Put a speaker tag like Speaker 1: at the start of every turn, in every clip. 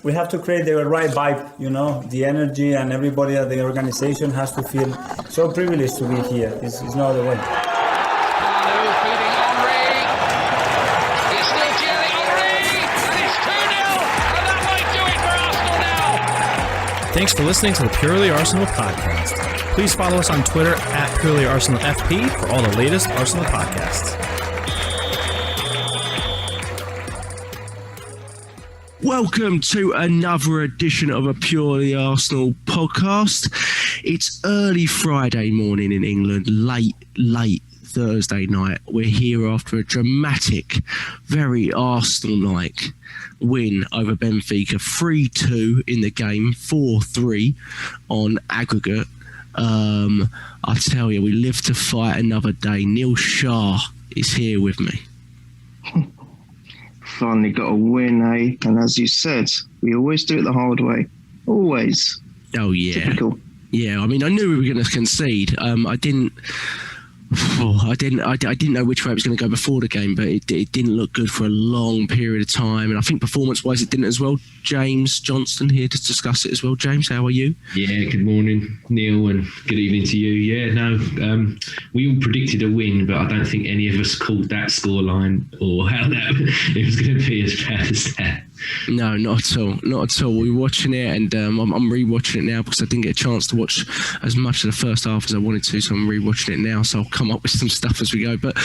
Speaker 1: we have to create the right vibe, the energy, and everybody at the organization has to feel so privileged to be here. It's no other way.
Speaker 2: Thanks for listening to the Purely Arsenal podcast. Please follow us on Twitter at PurelyArsenalFP for all the latest Arsenal podcasts.
Speaker 3: Welcome to another edition of a Purely Arsenal podcast. It's early Friday morning in England, late Thursday night. We're here after a dramatic, very Arsenal-like win over Benfica, 3-2 in the game, 4-3 on aggregate. I tell you, we live to fight another day. Neil Shah is here with me.
Speaker 4: Finally got a win, eh? And as you said, we always do it the hard way. Always.
Speaker 3: Oh, yeah.
Speaker 4: Typical.
Speaker 3: Yeah, I mean, I knew we were going to concede. I didn't know which way it was going to go before the game, but it didn't look good for a long period of time. And I think performance-wise, it didn't as well. James Johnstone here to discuss it as well. James, how are you?
Speaker 5: Yeah, good morning, Neil, and good evening to you. Yeah, no, we all predicted a win, but I don't think any of us called that scoreline or how that it was going to be as bad as that.
Speaker 3: No, not at all. Not at all. We were watching it, and I'm re-watching it now because I didn't get a chance to watch as much of the first half as I wanted to, so I'm re-watching it now, so I'll come up with some stuff as we go. But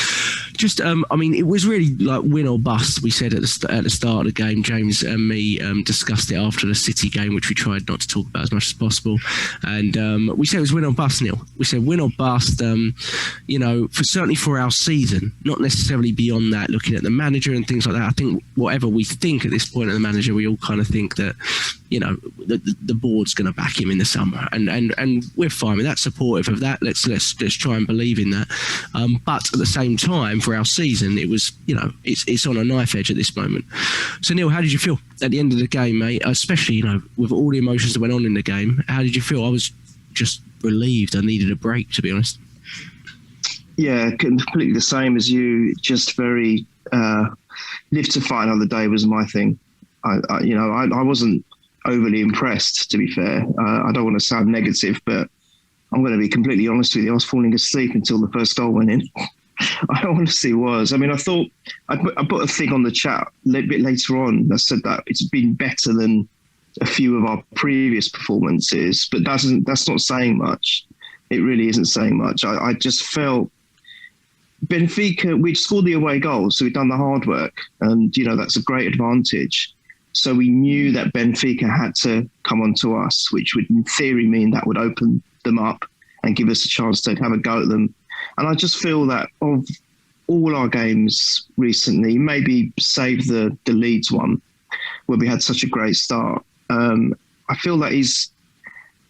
Speaker 3: just, I mean, it was really like win or bust. We said at the start of the game, James and me discussed it after the City game, which we tried not to talk about as much as possible. And we said it was win or bust, Neil. We said win or bust, certainly for our season, not necessarily beyond that, looking at the manager and things like that. I think whatever we think at this point of the manager, we all kind of think that, the board's going to back him in the summer, and we're fine with that, supportive of that. Let's try and believe in that. But at the same time, for our season, it was, it's on a knife edge at this moment. So Neil, how did you feel at the end of the game, mate? Especially, with all the emotions that went on in the game, how did you feel? I was just relieved. I needed a break, to be honest.
Speaker 4: Yeah, completely the same as you. Just very live to fight another day was my thing. I wasn't overly impressed, to be fair. I don't want to sound negative, but I'm going to be completely honest with you. I was falling asleep until the first goal went in. I honestly was. I mean, I thought I put a thing on the chat a bit later on that said that it's been better than a few of our previous performances, but that's not saying much. It really isn't saying much. I just felt Benfica, we'd scored the away goal, so we'd done the hard work, and that's a great advantage. So we knew that Benfica had to come on to us, which would in theory mean that would open them up and give us a chance to have a go at them. And I just feel that of all our games recently, maybe save the Leeds one, where we had such a great start, I feel that he's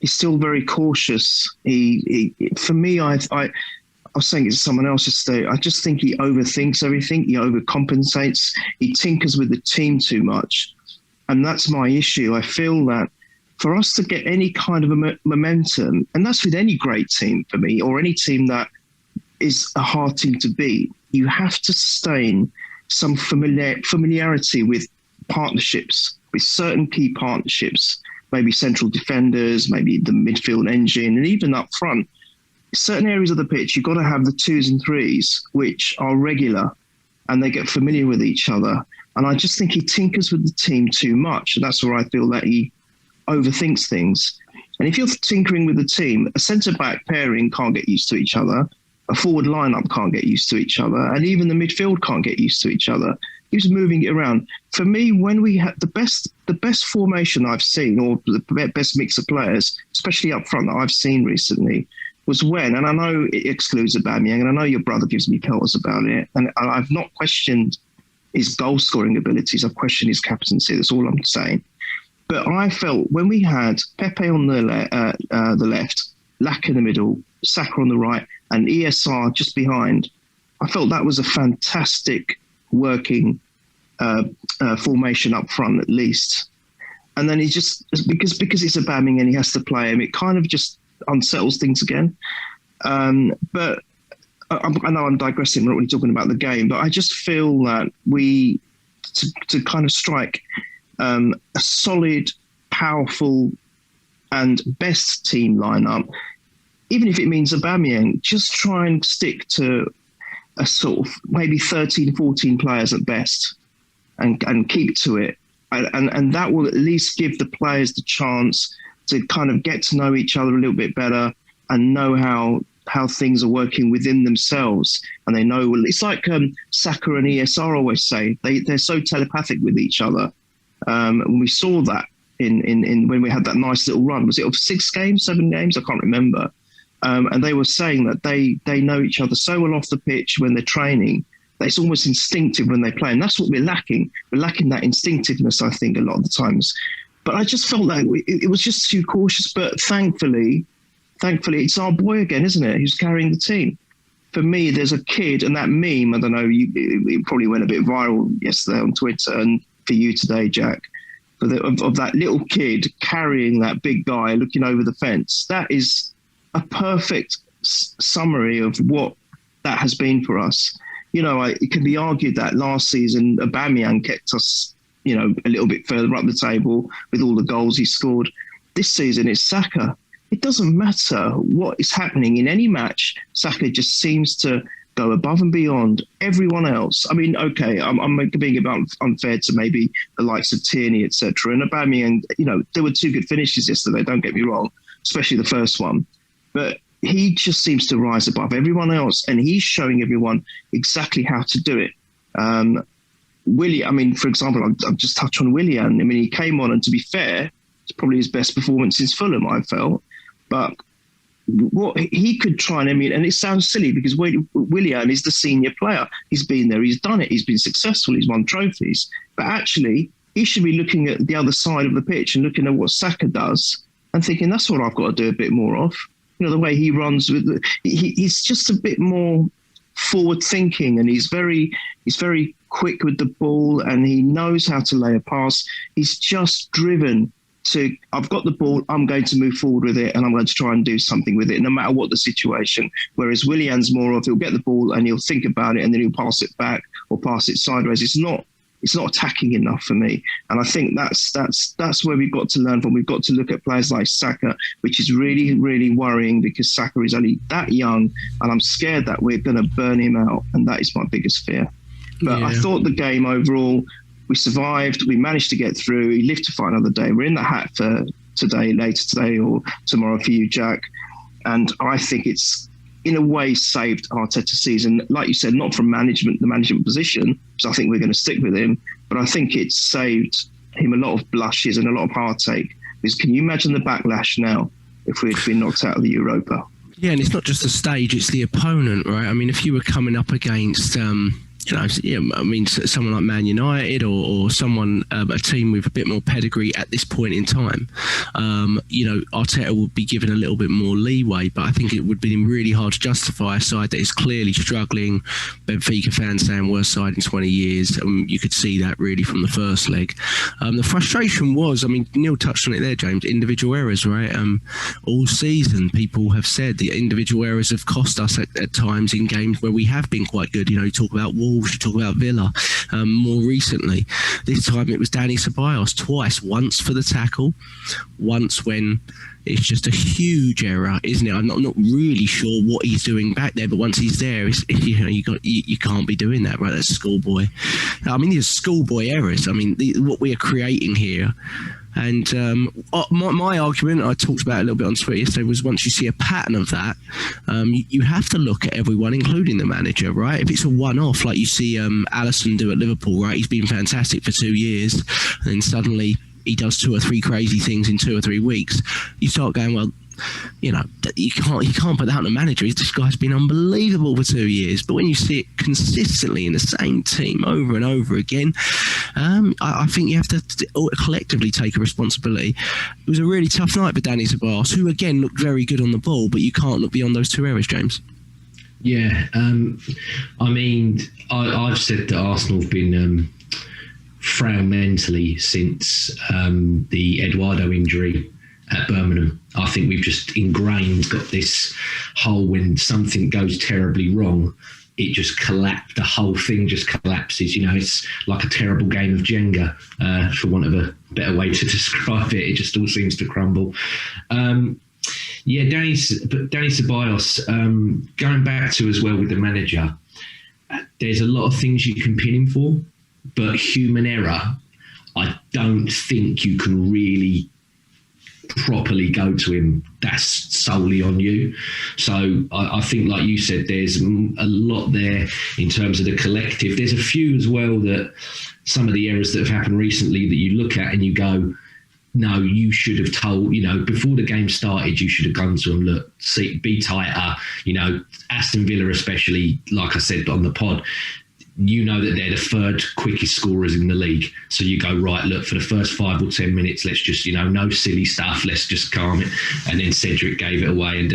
Speaker 4: still very cautious. For me, I was saying it to someone else yesterday, I just think he overthinks everything. He overcompensates. He tinkers with the team too much. And that's my issue. I feel that for us to get any kind of a momentum, and that's with any great team for me, or any team that is a hard team to beat, you have to sustain some familiarity with partnerships, with certain key partnerships, maybe central defenders, maybe the midfield engine, and even up front. Certain areas of the pitch, you've got to have the 2s and 3s, which are regular, and they get familiar with each other. And I just think he tinkers with the team too much. And that's where I feel that he overthinks things. And if you're tinkering with the team, a centre-back pairing can't get used to each other. A forward lineup can't get used to each other. And even the midfield can't get used to each other. He was moving it around. For me, when we had the best formation I've seen, or the best mix of players, especially up front that I've seen recently, was when, and I know it excludes Aubameyang, and I know your brother gives me pelters about it, and I've not questioned his goal-scoring abilities. I've questioned his captaincy. That's all I'm saying. But I felt when we had Pepe on the left, Laka in the middle, Saka on the right, and ESR just behind, I felt that was a fantastic working formation up front, at least. And then he just, because it's Aubameyang and he has to play him, it kind of just unsettles things again. But I know I'm digressing, we're not really talking about the game, but I just feel that to kind of strike a solid, powerful, and best team lineup, even if it means Aubameyang, just try and stick to a sort of maybe 13, 14 players at best and keep to it. And that will at least give the players the chance to kind of get to know each other a little bit better and know how things are working within themselves. And they know, well, it's like Saka and ESR always say, they're so telepathic with each other. And we saw that in when we had that nice little run. Was it of 6 games, 7 games? I can't remember. And they were saying that they know each other so well off the pitch when they're training that it's almost instinctive when they play. And that's what we're lacking. We're lacking that instinctiveness, I think, a lot of the times. But I just felt like it was just too cautious. But thankfully, it's our boy again, isn't it, who's carrying the team. For me, there's a kid, and that meme, I don't know, it probably went a bit viral yesterday on Twitter, and for you today, Jack, of that little kid carrying that big guy looking over the fence. That is a perfect summary of what that has been for us. It can be argued that last season, Aubameyang kept us, a little bit further up the table with all the goals he scored. This season, it's Saka. It doesn't matter what is happening in any match. Saka just seems to go above and beyond everyone else. I mean, okay, I'm being a bit unfair to maybe the likes of Tierney, etc. And Aubameyang, there were 2 good finishes yesterday, don't get me wrong, especially the first one. But he just seems to rise above everyone else, and he's showing everyone exactly how to do it. Willian, for example, I'll just touch on Willian. I mean, he came on, and to be fair, it's probably his best performance since Fulham, I felt. But what he could try and emulate, and it sounds silly because Willian is the senior player. He's been there, he's done it, he's been successful, he's won trophies. But actually, he should be looking at the other side of the pitch and looking at what Saka does and thinking, that's what I've got to do a bit more of. The way he runs, he's just a bit more forward thinking, and he's very quick with the ball, and he knows how to lay a pass. He's just driven to, I've got the ball, I'm going to move forward with it, and I'm going to try and do something with it, no matter what the situation. Whereas Willian's more of, he'll get the ball and he'll think about it, and then he'll pass it back or pass it sideways. It's not attacking enough for me. And I think that's where we've got to learn from. We've got to look at players like Saka, which is really, really worrying because Saka is only that young, and I'm scared that we're going to burn him out. And that is my biggest fear. But yeah. I thought the game overall, we survived. We managed to get through. We lived to fight another day. We're in the hat for later today or tomorrow for you, Jack. And I think it's, in a way, saved Arteta's season. Like you said, not from the management position, because I think we're going to stick with him, but I think it's saved him a lot of blushes and a lot of heartache. Because can you imagine the backlash now if we'd been knocked out of the Europa?
Speaker 3: Yeah, and it's not just the stage, it's the opponent, right? I mean, if you were coming up against... someone like Man United or someone, a team with a bit more pedigree at this point in time, Arteta would be given a little bit more leeway, but I think it would be really hard to justify a side that is clearly struggling. Benfica fans saying worst side in 20 years. You could see that really from the first leg. The frustration was, Neil touched on it there, James, individual errors, right? All season, people have said the individual errors have cost us at times in games where we have been quite good. You talk about Wolves, you talk about Villa. More recently, this time it was Dani Ceballos twice, once for the tackle, once when it's just a huge error, isn't it? I'm not really sure what he's doing back there, but once he's there, you can't be doing that, right? That's schoolboy. These schoolboy errors. What we are creating here. And my argument, I talked about it a little bit on Twitter yesterday, was once you see a pattern of that, you have to look at everyone, including the manager, right? If it's a one-off, like you see Alisson do at Liverpool, right? He's been fantastic for 2 years, and then suddenly he does 2 or 3 crazy things in 2 or 3 weeks. You start going, well, you can't put that on the manager. This guy's been unbelievable for 2 years. But when you see it consistently in the same team over and over again, I think you have to collectively take a responsibility. It was a really tough night for Dani Ceballos, who again looked very good on the ball, but you can't look beyond those 2 errors, James.
Speaker 5: Yeah, I've said that Arsenal have been frail mentally since the Eduardo injury at Birmingham. I think we've just got this whole when something goes terribly wrong, it just collapsed. The whole thing just collapses. It's like a terrible game of Jenga, for want of a better way to describe it. It just all seems to crumble. Dani Ceballos, going back to as well with the manager, there's a lot of things you can pin him for, but human error, I don't think you can really properly go to him. That's solely on you. So I think, like you said, there's a lot there in terms of the collective. There's a few as well that some of the errors that have happened recently that you look at and you go, no, you should have told, before the game started, you should have gone to them, look, be tighter, Aston Villa especially, like I said on the pod, that they're the third quickest scorers in the league. So you go, right, look, for the first 5 or 10 minutes, let's just, no silly stuff, let's just calm it. And then Cedric gave it away, and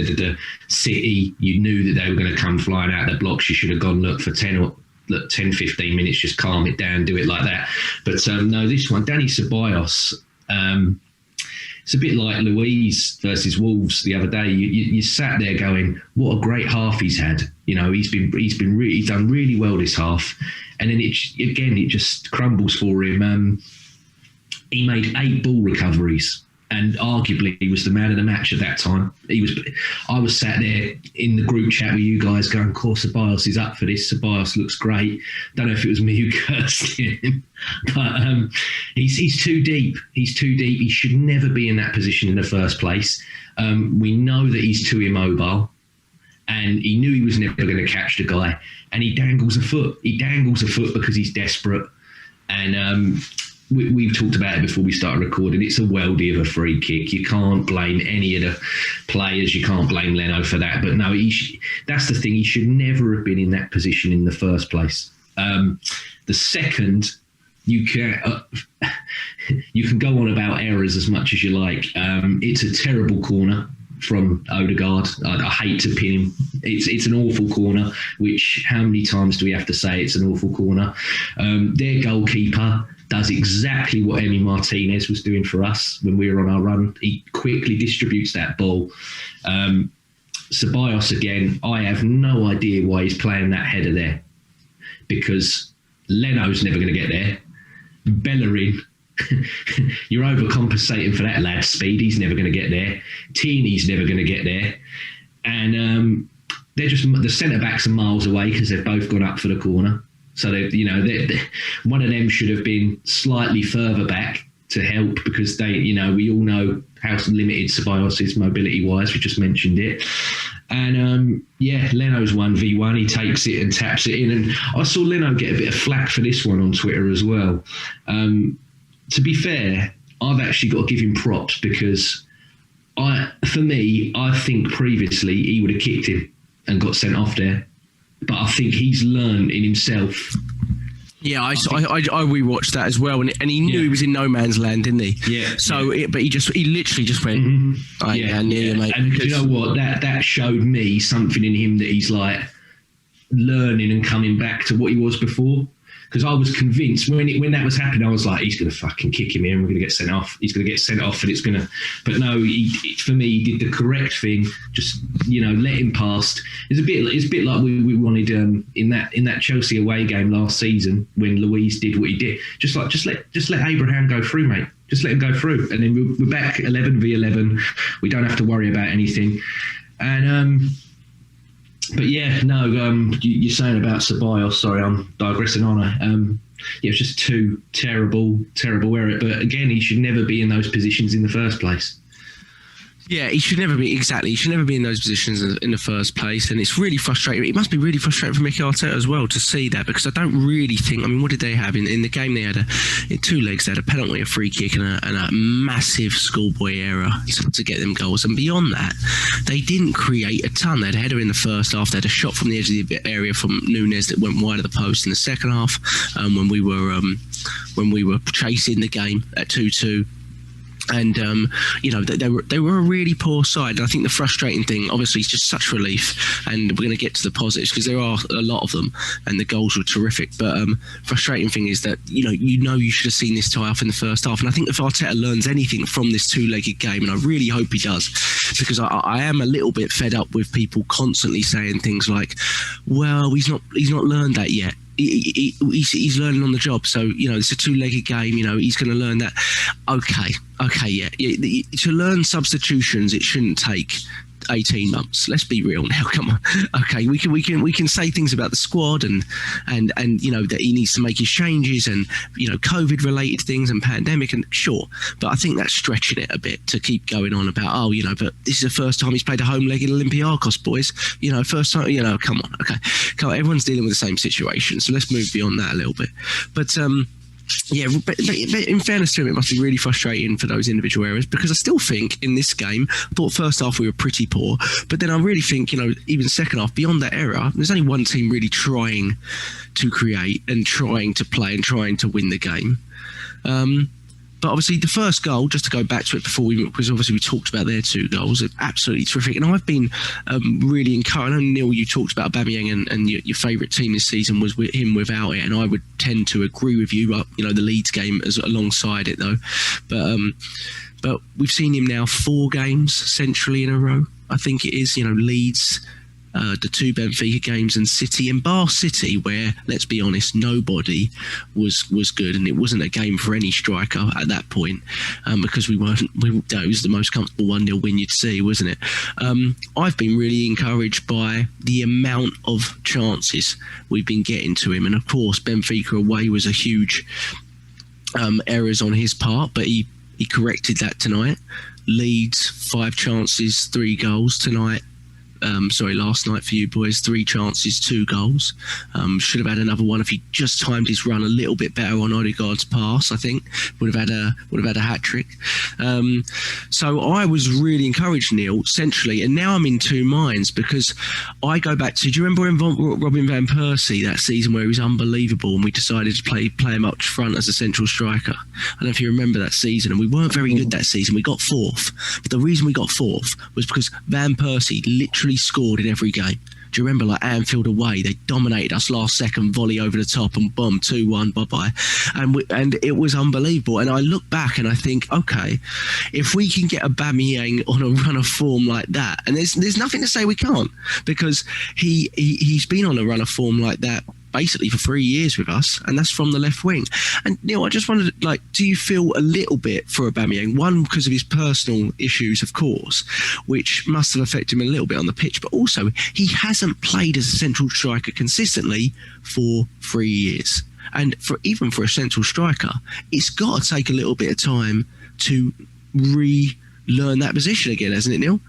Speaker 5: City, you knew that they were going to come flying out of the blocks. You should have gone, look, for 10, 15 minutes, just calm it down, do it like that. But no, this one, Dani Ceballos, it's a bit like Luiz versus Wolves the other day. You sat there going, what a great half he's had. He's done really well this half, and then it just crumbles for him. He made 8 ball recoveries, and arguably he was the man of the match at that time. I was sat there in the group chat with you guys going, of course, Ceballos is up for this. Ceballos looks great. Don't know if it was me who cursed him, but he's too deep. He's too deep. He should never be in that position in the first place. We know that he's too immobile, and he knew he was never going to catch the guy, and he dangles a foot. He dangles a foot because he's desperate, and we've talked about it before we started recording. It's a worldie of a free kick. You can't blame any of the players. You can't blame Leno for that. But no, that's the thing. He should never have been in that position in the first place. The second, you can go on about errors as much as you like. It's a terrible corner from Odegaard. I hate to pin him. It's an awful corner, which how many times do we have to say it's an awful corner? Their goalkeeper does exactly what Emi Martinez was doing for us when we were on our run. He quickly distributes that ball. Ceballos, again, I have no idea why he's playing that header there, because Leno's never going to get there. Bellerin, you're overcompensating for that lad's speed. He's never going to get there. Tini's never going to get there. And they're just, the centre-backs are miles away because they've both gone up for the corner. So, one of them should have been slightly further back to help, because we all know how limited Ceballos is mobility-wise. We just mentioned it. And, Leno's 1v1. He takes it and taps it in. And I saw Leno get a bit of flack for this one on Twitter as well. To be fair, I've actually got to give him props, because I think previously he would have kicked him and got sent off there. But I think he's learned in himself.
Speaker 3: Yeah, I rewatched that as well, and he knew he was in no man's land, didn't he? Yeah. So, but he literally just went, mate.
Speaker 5: And do you know what? That showed me something in him that he's like learning and coming back to what he was before. Because I was convinced when that was happening, I was like, he's going to fucking kick him here and we're going to get sent off. He's going to get sent off, and it's going to... But no, for me, he did the correct thing. Just, let him past. It's a bit like we wanted in that Chelsea away game last season when Luiz did what he did. Just let Abraham go through, mate. Just let him go through, and then we're back 11v11. We don't have to worry about anything. And but yeah, no, you're saying about Ceballos. Sorry, I'm digressing on. It's just two terrible errors. But again, he should never be in those positions in the first place.
Speaker 3: Yeah, he should never be in those positions in the first place, and it's really frustrating. It must be really frustrating for Mikel Arteta as well to see that, because I don't really think. I mean, what did they have in the game? They had in 2 legs. They had a penalty, a free kick, and a massive schoolboy error to get them goals. And beyond that, they didn't create a ton. They had a header in the first half. They had a shot from the edge of the area from Nunes that went wide of the post in the second half. When we were chasing the game at 2-2. And they were a really poor side. And I think the frustrating thing, obviously, is just such relief. And we're going to get to the positives because there are a lot of them, and the goals were terrific. But frustrating thing is that you should have seen this tie off in the first half. And I think if Arteta learns anything from this two-legged game, and I really hope he does, because I am a little bit fed up with people constantly saying things like, "Well, he's not learned that yet." He's learning on the job, so it's a two-legged game. He's going to learn that. Okay, yeah. To learn substitutions, it shouldn't take 18 months. Let's be real now. Come on. Okay, we can say things about the squad and that he needs to make his changes and COVID related things and pandemic, and sure, but I think that's stretching it a bit to keep going on about but this is the first time he's played a home leg in Olympiacos, boys. First time. Come on. Okay, come on. Everyone's dealing with the same situation, so let's move beyond that a little bit. But yeah, but in fairness to him, it must be really frustrating for those individual areas, because I still think in this game, I thought first half we were pretty poor, but then I really think, even second half, beyond that error, there's only one team really trying to create and trying to play and trying to win the game. But obviously the first goal, just to go back to it because obviously we talked about their two goals, absolutely terrific. And I've been really encouraged. I know, Neil, you talked about Aubameyang and your favourite team this season was with him without it, and I would tend to agree with you. The Leeds game as alongside it, though. But we've seen him now 4 games centrally in a row. I think it is, Leeds, the 2 Benfica games, and City, and bar City, where, let's be honest, nobody was good, and it wasn't a game for any striker at that point, because it was the most comfortable 1-0 win you'd see, wasn't it? I've been really encouraged by the amount of chances we've been getting to him, and of course Benfica away was a huge errors on his part, but he corrected that tonight. Leeds, 5 chances, 3 goals tonight. Last night for you boys, 3 chances, 2 goals. Should have had another one if he just timed his run a little bit better on Odegaard's pass. I think would have had a hat trick. So I was really encouraged, Neil, centrally, and now I'm in 2 minds, because I go back to, do you remember when Robin van Persie that season where he was unbelievable and we decided to play him up front as a central striker? I don't know if you remember that season, and we weren't very good that season. We got 4th, but the reason we got 4th was because Van Persie literally scored in every game. Do you remember, like Anfield away, they dominated us last second, volley over the top, and boom, 2-1, bye-bye. And it was unbelievable. And I look back and I think, okay, if we can get Aubameyang on a run of form like that, and there's nothing to say we can't, because he's been on a run of form like that basically for 3 years with us, and that's from the left wing. And Neil, I just wondered, do you feel a little bit for Aubameyang? One, because of his personal issues, of course, which must have affected him a little bit on the pitch, but also he hasn't played as a central striker consistently for 3 years. And even for a central striker, it's got to take a little bit of time to relearn that position again, hasn't it, Neil?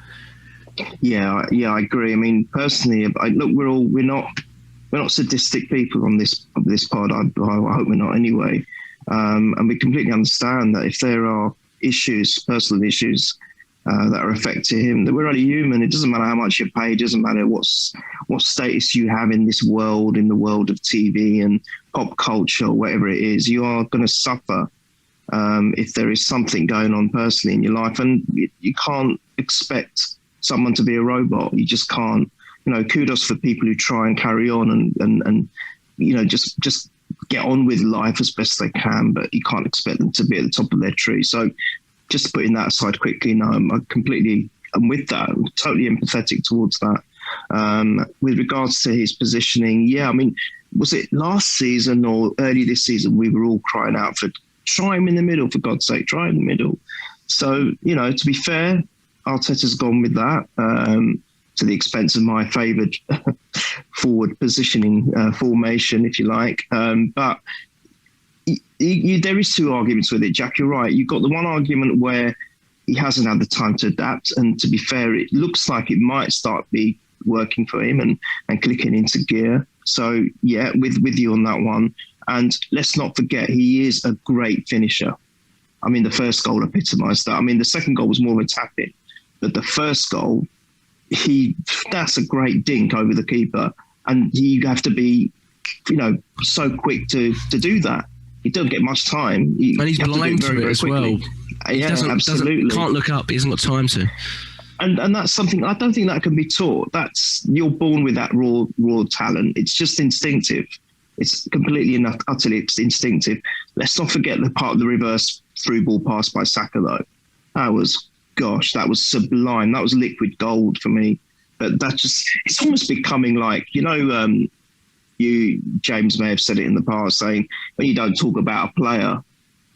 Speaker 4: Yeah, I agree. I mean, personally, look, we're not sadistic people on this pod. I hope we're not anyway. And we completely understand that if there are personal issues that are affecting him, that we're only human. It doesn't matter how much you're paid. It doesn't matter what status you have in this world, in the world of TV and pop culture, or whatever it is. You are going to suffer if there is something going on personally in your life. And you can't expect someone to be a robot. You just can't. Kudos for people who try and carry on and just get on with life as best they can, but you can't expect them to be at the top of their tree. So just putting that aside quickly, no, I'm with that. I'm totally empathetic towards that. With regards to his positioning, yeah, I mean, was it last season or early this season, we were all crying out for try him in the middle, for God's sake, try him in the middle. So, to be fair, Arteta's gone with that. To the expense of my favoured forward positioning formation, if you like. But there is 2 arguments with it, Jack. You're right. You've got the one argument where he hasn't had the time to adapt. And to be fair, it looks like it might start be working for him and clicking into gear. So, yeah, with you on that one. And let's not forget, he is a great finisher. I mean, the first goal epitomised that. I mean, the second goal was more of a tap-in. But the first goal, that's a great dink over the keeper, and you have to be so quick to do that. You don't get much time.
Speaker 3: And he's blind to it as well.
Speaker 4: absolutely.
Speaker 3: Can't look up. He hasn't got time to.
Speaker 4: And that's something I don't think that can be taught. You're born with that raw talent. It's just instinctive. It's completely and utterly instinctive. Let's not forget the part of the reverse through ball pass by Saka, though. That was sublime. That was liquid gold for me. But it's almost becoming like, James may have said it in the past, saying, when you don't talk about a player,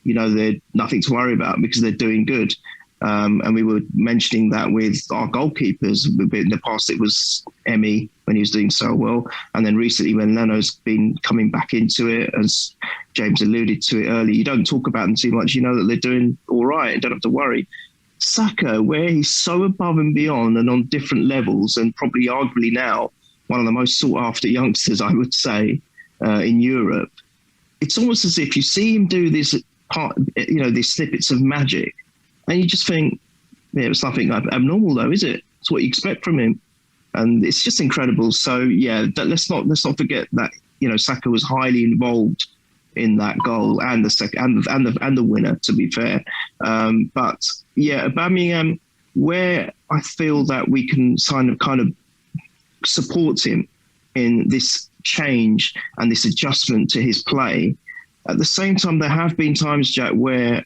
Speaker 4: they're nothing to worry about because they're doing good. And we were mentioning that with our goalkeepers. In the past, it was Emi when he was doing so well. And then recently when Leno's been coming back into it, as James alluded to it earlier, you don't talk about them too much. You know that they're doing all right and don't have to worry. Saka, where he's so above and beyond and on different levels, and probably arguably now one of the most sought-after youngsters, I would say, in Europe, it's almost as if you see him do this these snippets of magic, and you just think, it's nothing abnormal, though, is it? It's what you expect from him, and it's just incredible. So let's not forget that Saka was highly involved in that goal and the second and the winner, to be fair. But Aubameyang, where I feel that we can kind of support him in this change and this adjustment to his play. At the same time, there have been times, Jack, where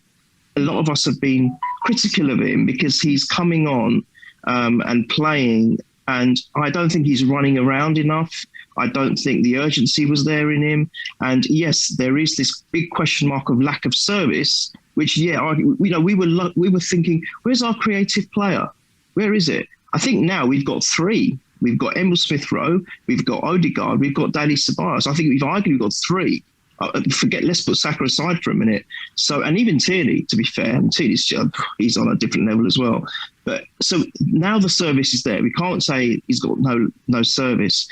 Speaker 4: a lot of us have been critical of him because he's coming on and playing, and I don't think he's running around enough. I don't think the urgency was there in him. And yes, there is this big question mark of lack of service, which, we were thinking, where's our creative player? Where is it? I think now we've got three. We've got Emil Smith-Rowe, we've got Odegaard, we've got Dani Ceballos. I think we've arguably got three. Let's put Saka aside for a minute. So, and even Tierney, to be fair, and Tierney's he's on a different level as well. But so now the service is there. We can't say he's got no service.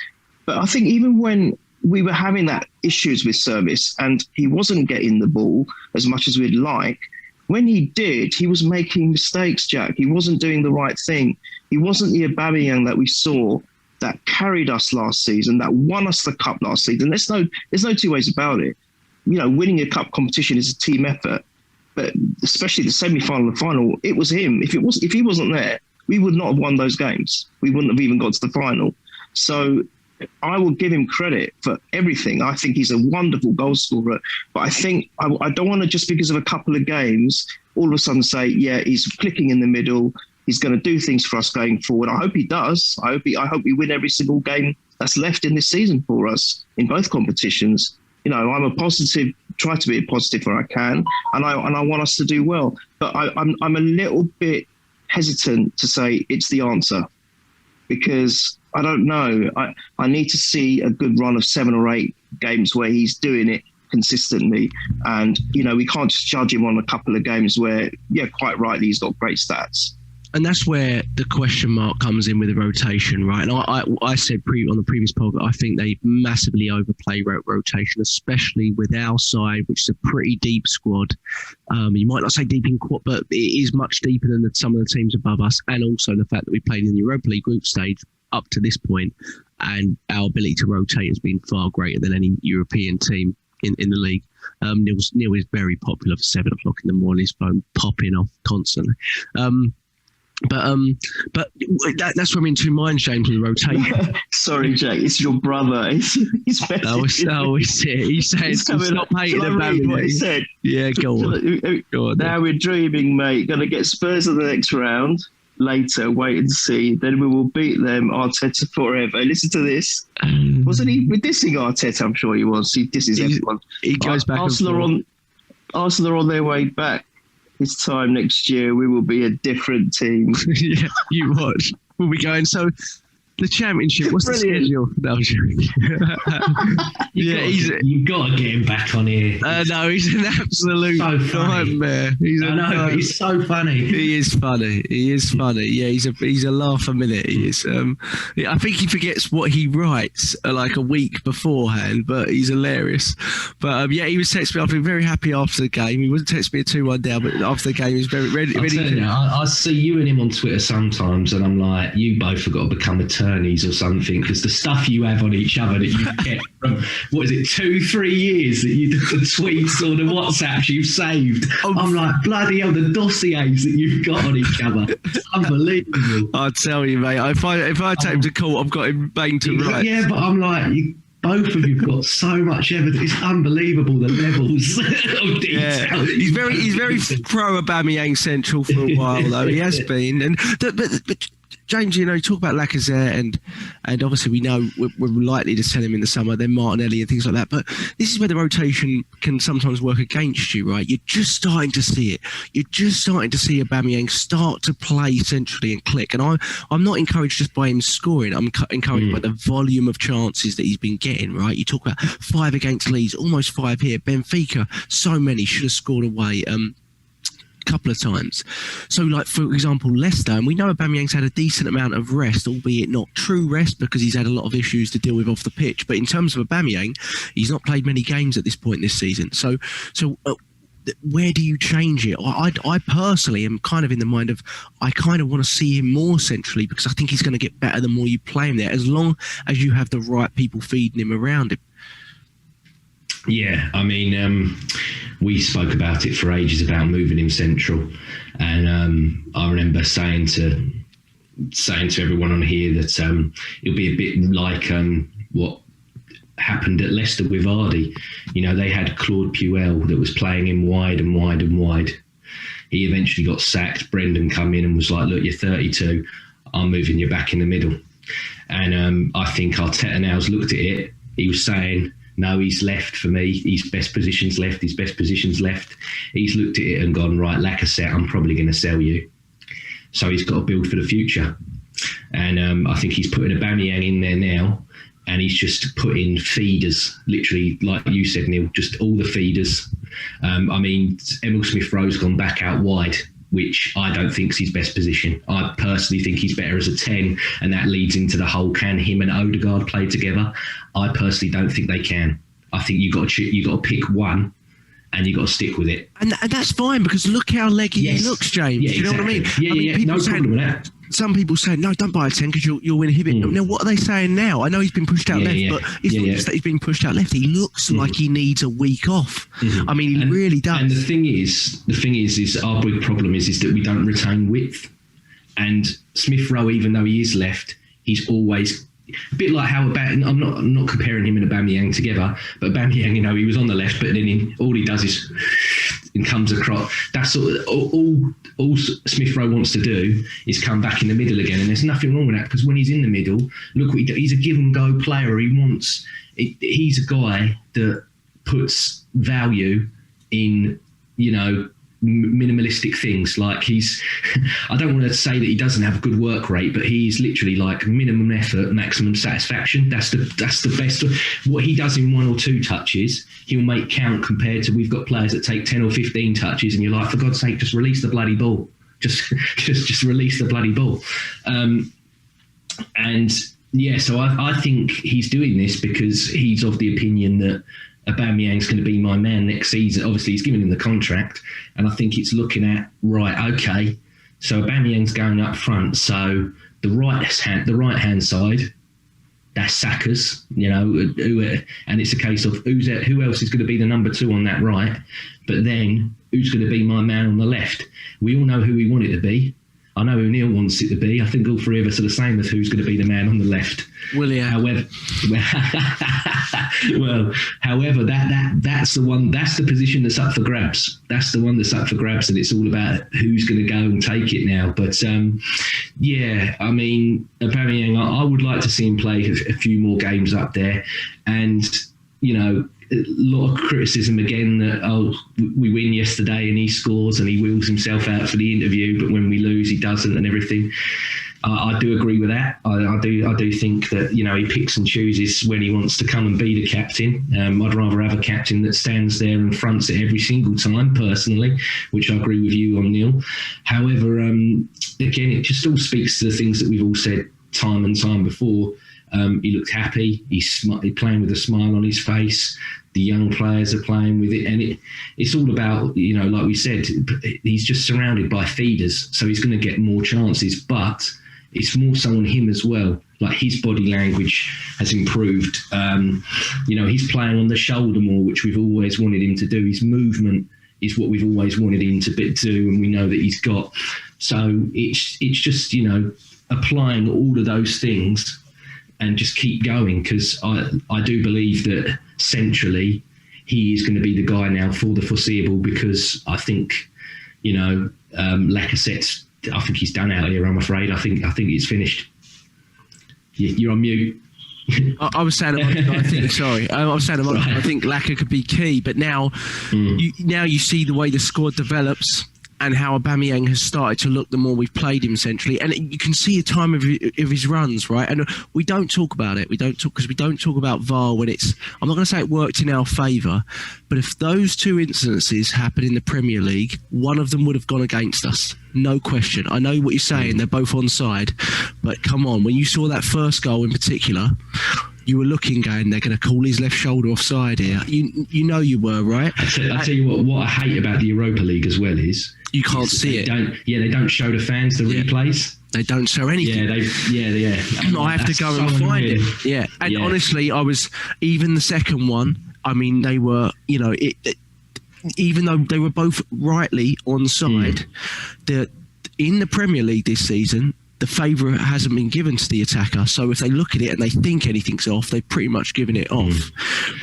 Speaker 4: But I think even when we were having that issues with service and he wasn't getting the ball as much as we'd like, when he did, he was making mistakes, Jack. He wasn't doing the right thing. He wasn't the Aubameyang that we saw that carried us last season, that won us the cup last season. There's no two ways about it. Winning a cup competition is a team effort, but especially the semi-final and final, it was him. If he wasn't there, we would not have won those games. We wouldn't have even got to the final. So I will give him credit for everything. I think he's a wonderful goal scorer, but I think I don't want to, just because of a couple of games, all of a sudden say, he's clicking in the middle. He's going to do things for us going forward. I hope he does. I hope we win every single game that's left in this season for us in both competitions. I'm a positive, try to be a positive where I can, and I want us to do well. But I'm a little bit hesitant to say it's the answer, because I don't know. I need to see a good run of 7 or 8 games where he's doing it consistently. And, we can't just judge him on a couple of games where, quite rightly, he's got great stats.
Speaker 3: And that's where the question mark comes in with the rotation, right? And I said on the previous poll that I think they massively overplay rotation, especially with our side, which is a pretty deep squad. You might not say deep in quad, but it is much deeper than some of the teams above us. And also the fact that we played in the Europa League group stage up to this point, and our ability to rotate has been far greater than any European team in the league. Neil is very popular for 7 o'clock in the morning, his phone popping off constantly. But that's where I'm in two minds, James, with the rotation.
Speaker 4: Sorry, Jack, it's your brother. He's
Speaker 3: it's it. He says, stop hating the family.
Speaker 4: What he said?
Speaker 3: Yeah, go on.
Speaker 4: Now we're dreaming, mate. Going to get Spurs in the next round. Later, wait and see. Then we will beat them. Arteta forever. Listen to this. Wasn't he dissing Arteta? I'm sure he was. He disses everyone.
Speaker 3: He goes back.
Speaker 4: Arsenal are on their way back. This time next year, we will be a different team.
Speaker 3: Yeah, you watch. We'll be going. So, the championship. What's
Speaker 4: brilliant.
Speaker 3: The schedule? No,
Speaker 5: you've got to get him back on here.
Speaker 3: No, he's an absolute nightmare.
Speaker 5: He's so funny.
Speaker 3: He is funny. Yeah, he's a laugh a minute. He is. I think he forgets what he writes like a week beforehand, but he's hilarious. But he was texting me. I've been very happy after the game. He wasn't texting me a 2-1 down, but after the game, he was very ready.
Speaker 5: I see you and him on Twitter sometimes, and I'm like, you both have got to become eternal attorneys or something, because the stuff you have on each other that you get from, 2-3 years that you do the tweets or the WhatsApps you've saved. I'm like, bloody hell, the dossiers that you've got on each other. It's unbelievable.
Speaker 3: I tell you, mate, if I take him to court, I've got him banged to rights.
Speaker 5: Yeah, but I'm like, both of you've got so much evidence. It's unbelievable, the levels of detail.
Speaker 3: Yeah. He's very pro Aubameyang central for a while, though. He has been. But James, you talk about Lacazette, and obviously we know we're likely to sell him in the summer, then Martinelli and things like that. But this is where the rotation can sometimes work against you, right? You're just starting to see it. You're just starting to see Aubameyang start to play centrally and click. And I'm not encouraged just by him scoring. I'm encouraged by the volume of chances that he's been getting, right? You talk about 5 against Leeds, almost 5 here. Benfica, so many, should have scored away. Couple of times. So, like, for example, Leicester, and we know Aubameyang's had a decent amount of rest, albeit not true rest because he's had a lot of issues to deal with off the pitch. But in terms of Aubameyang, he's not played many games at this point this season. So where do you change it? I personally am kind of in the mind of, I kind of want to see him more centrally, because I think he's going to get better the more you play him there, as long as you have the right people feeding him around him.
Speaker 5: Yeah, I mean, we spoke about it for ages about moving him central, and I remember saying to everyone on here that it'll be a bit like what happened at Leicester with Vardy. They had Claude Puel that was playing him wide and wide and wide. He eventually got sacked. Brendan come in and was like, look, you're 32, I'm moving you back in the middle. And I think Arteta now's looked at it. He was saying, no, he's left for me. His best position's left. He's looked at it and gone, right, Lacazette, I'm probably going to sell you. So he's got to build for the future. And I think he's putting Aubameyang in there now, and he's just putting feeders, literally, like you said, Neil, just all the feeders. I mean, Emil Smith-Rowe's gone back out wide, which I don't think is his best position. I personally think he's better as a 10, and that leads into the whole, can him and Odegaard play together? I personally don't think they can. I think you got to pick one, and you got to stick with it.
Speaker 3: And that's fine, because look how leggy he looks, James.
Speaker 5: Yeah,
Speaker 3: you know what I mean?
Speaker 5: Yeah, no problem with that.
Speaker 3: Some people say, no, don't buy a 10 because you'll win a Hibbett. Now, what are they saying now? I know he's been pushed out left, but it's not just that he's been pushed out left. He looks like he needs a week off. I mean, he really does.
Speaker 5: And the thing is our big problem is that we don't retain width. And Smith Rowe, even though he is left, he's always a bit like how I'm not comparing him and Aubameyang together, but Aubameyang, he was on the left, but then all he does is and comes across. That's all Smith Rowe wants to do is come back in the middle again, and there's nothing wrong with that, because when he's in the middle, look what he's a give and go player. He's a guy that puts value in minimalistic things. Like I don't want to say that he doesn't have a good work rate, but he's literally like minimum effort, maximum satisfaction. That's the best. What he does in 1 or 2 touches, he'll make count, compared to, we've got players that take 10 or 15 touches, and you're like, for God's sake, just release the bloody ball. Just release the bloody ball. So I think he's doing this because he's of the opinion that Aubameyang's going to be my man next season. Obviously, he's given him the contract, and I think it's looking at, right, okay, so Aubameyang's going up front, so the right hand side, that's Saka's, and it's a case of who else is going to be the number 2 on that right, but then who's going to be my man on the left? We all know who we want it to be. I know who Neil wants it to be. I think all 3 of us are the same as who's going to be the man on the left.
Speaker 3: Willian.
Speaker 5: However, that's the one. That's the position that's up for grabs. That's the one that's up for grabs, and it's all about who's going to go and take it now. But I mean, Aubameyang, I would like to see him play a few more games up there, and a lot of criticism again that we win yesterday and he scores and he wheels himself out for the interview, but when we lose he doesn't and everything. I do agree with that. I do think that he picks and chooses when he wants to come and be the captain. I'd rather have a captain that stands there and fronts it every single time, personally, which I agree with you on, Neil. However, again, it just all speaks to the things that we've all said time and time before. He looked happy. He's playing with a smile on his face. The young players are playing with it, and it's all about, like we said, he's just surrounded by feeders, so he's going to get more chances. But it's more so on him as well. Like his body language has improved. He's playing on the shoulder more, which we've always wanted him to do. His movement is what we've always wanted him to do, and we know that he's got. So it's just, applying all of those things and just keep going, because I do believe that centrally he is going to be the guy now for the foreseeable, because I think, Lacazette's, I think he's done out here, I'm afraid. I think it's finished. You're on mute.
Speaker 3: I was saying, I think Laka could be key, but now, you see the way the squad develops and how Aubameyang has started to look the more we've played him centrally, and you can see the time of his runs, right? And we don't talk about it. We don't talk about VAR when it's. I'm not going to say it worked in our favour, but if those two incidences happened in the Premier League, one of them would have gone against us. No question. I know what you're saying. They're both onside, but come on. When you saw that first goal in particular, you were looking, going, they're going to call his left shoulder offside here. You were, right?
Speaker 5: I tell you what I hate about the Europa League as well is
Speaker 3: you can't see it.
Speaker 5: They don't show the fans the replays.
Speaker 3: They don't show anything. I have to go and find it. Yeah, and honestly, I was even the second one. I mean, they were, even though they were both rightly onside, in the Premier League this season, the favour hasn't been given to the attacker. So if they look at it and they think anything's off, they've pretty much given it off,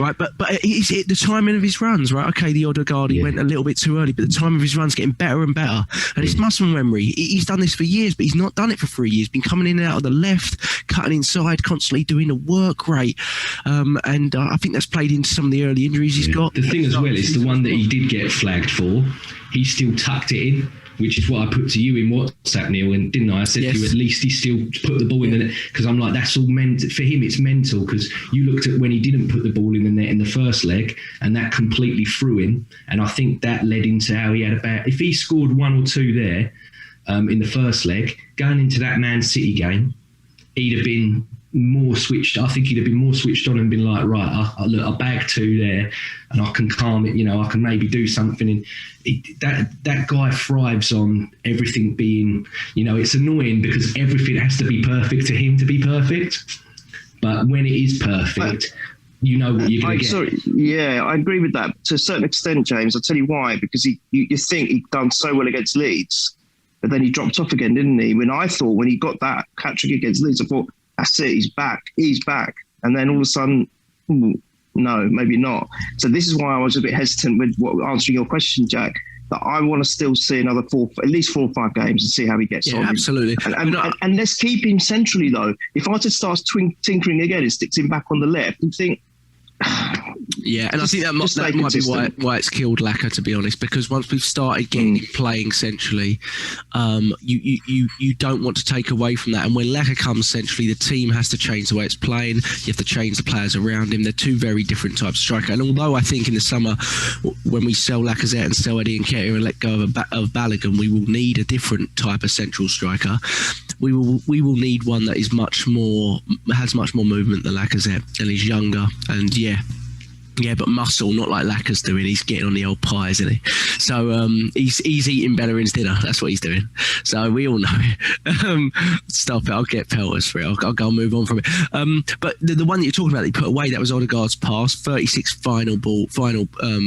Speaker 3: right? But it's the timing of his runs, right? Okay, the Odegaard, he went a little bit too early, but the time of his runs getting better and better. And it's muscle memory. He's done this for years, but he's not done it for 3 years. Been coming in and out of the left, cutting inside, constantly doing the work rate. And I think that's played into some of the early injuries he's got.
Speaker 5: The thing as well is the one that he did get flagged for, he still tucked it in, which is what I put to you in WhatsApp, Neil, and didn't I? I said to you, at least he still put the ball in the net, because I'm like, that's all meant for him. It's mental, because you looked at when he didn't put the ball in the net in the first leg, and that completely threw him. And I think that led into how he had if he scored 1 or 2 there in the first leg, going into that Man City game, he'd have been more switched. I think he'd have been more switched on and been like, right, I bagged 2 there, and I can calm it. I can maybe do something. And that guy thrives on everything being. It's annoying because everything has to be perfect to him to be perfect. But when it is perfect, you know what you're going to get.
Speaker 4: Sorry, yeah, I agree with that to a certain extent, James. I'll tell you why. Because you think he'd done so well against Leeds, but then he dropped off again, didn't he? When he got that hat-trick against Leeds, I thought, that's it, he's back. And then all of a sudden, no, maybe not. So this is why I was a bit hesitant with answering your question, Jack, that I want to still see at least 4 or 5 games and see how he gets on.
Speaker 3: Absolutely.
Speaker 4: And let's keep him centrally, though. If Arteta starts tinkering again and sticks him back on the left, you think...
Speaker 3: Yeah, and I think that might be why it's killed Laka, to be honest, because once we've started getting him playing centrally, you don't want to take away from that. And when Laka comes centrally, the team has to change the way it's playing. You have to change the players around him. They're 2 very different types of striker. And although I think in the summer, when we sell Lacazette and sell Eddie Nketiah and let go of Balogun, we will need a different type of central striker. We will need one that is has much more movement than Lacazette, and he's younger, and yeah, but muscle, not like Laka's doing. He's getting on the old pie, isn't he? So he's eating Bellerin's dinner. That's what he's doing. So we all know it. Stop it. I'll get pelters for it. I'll go and move on from it. But the one that you're talking about that he put away, that was Odegaard's pass. 36 final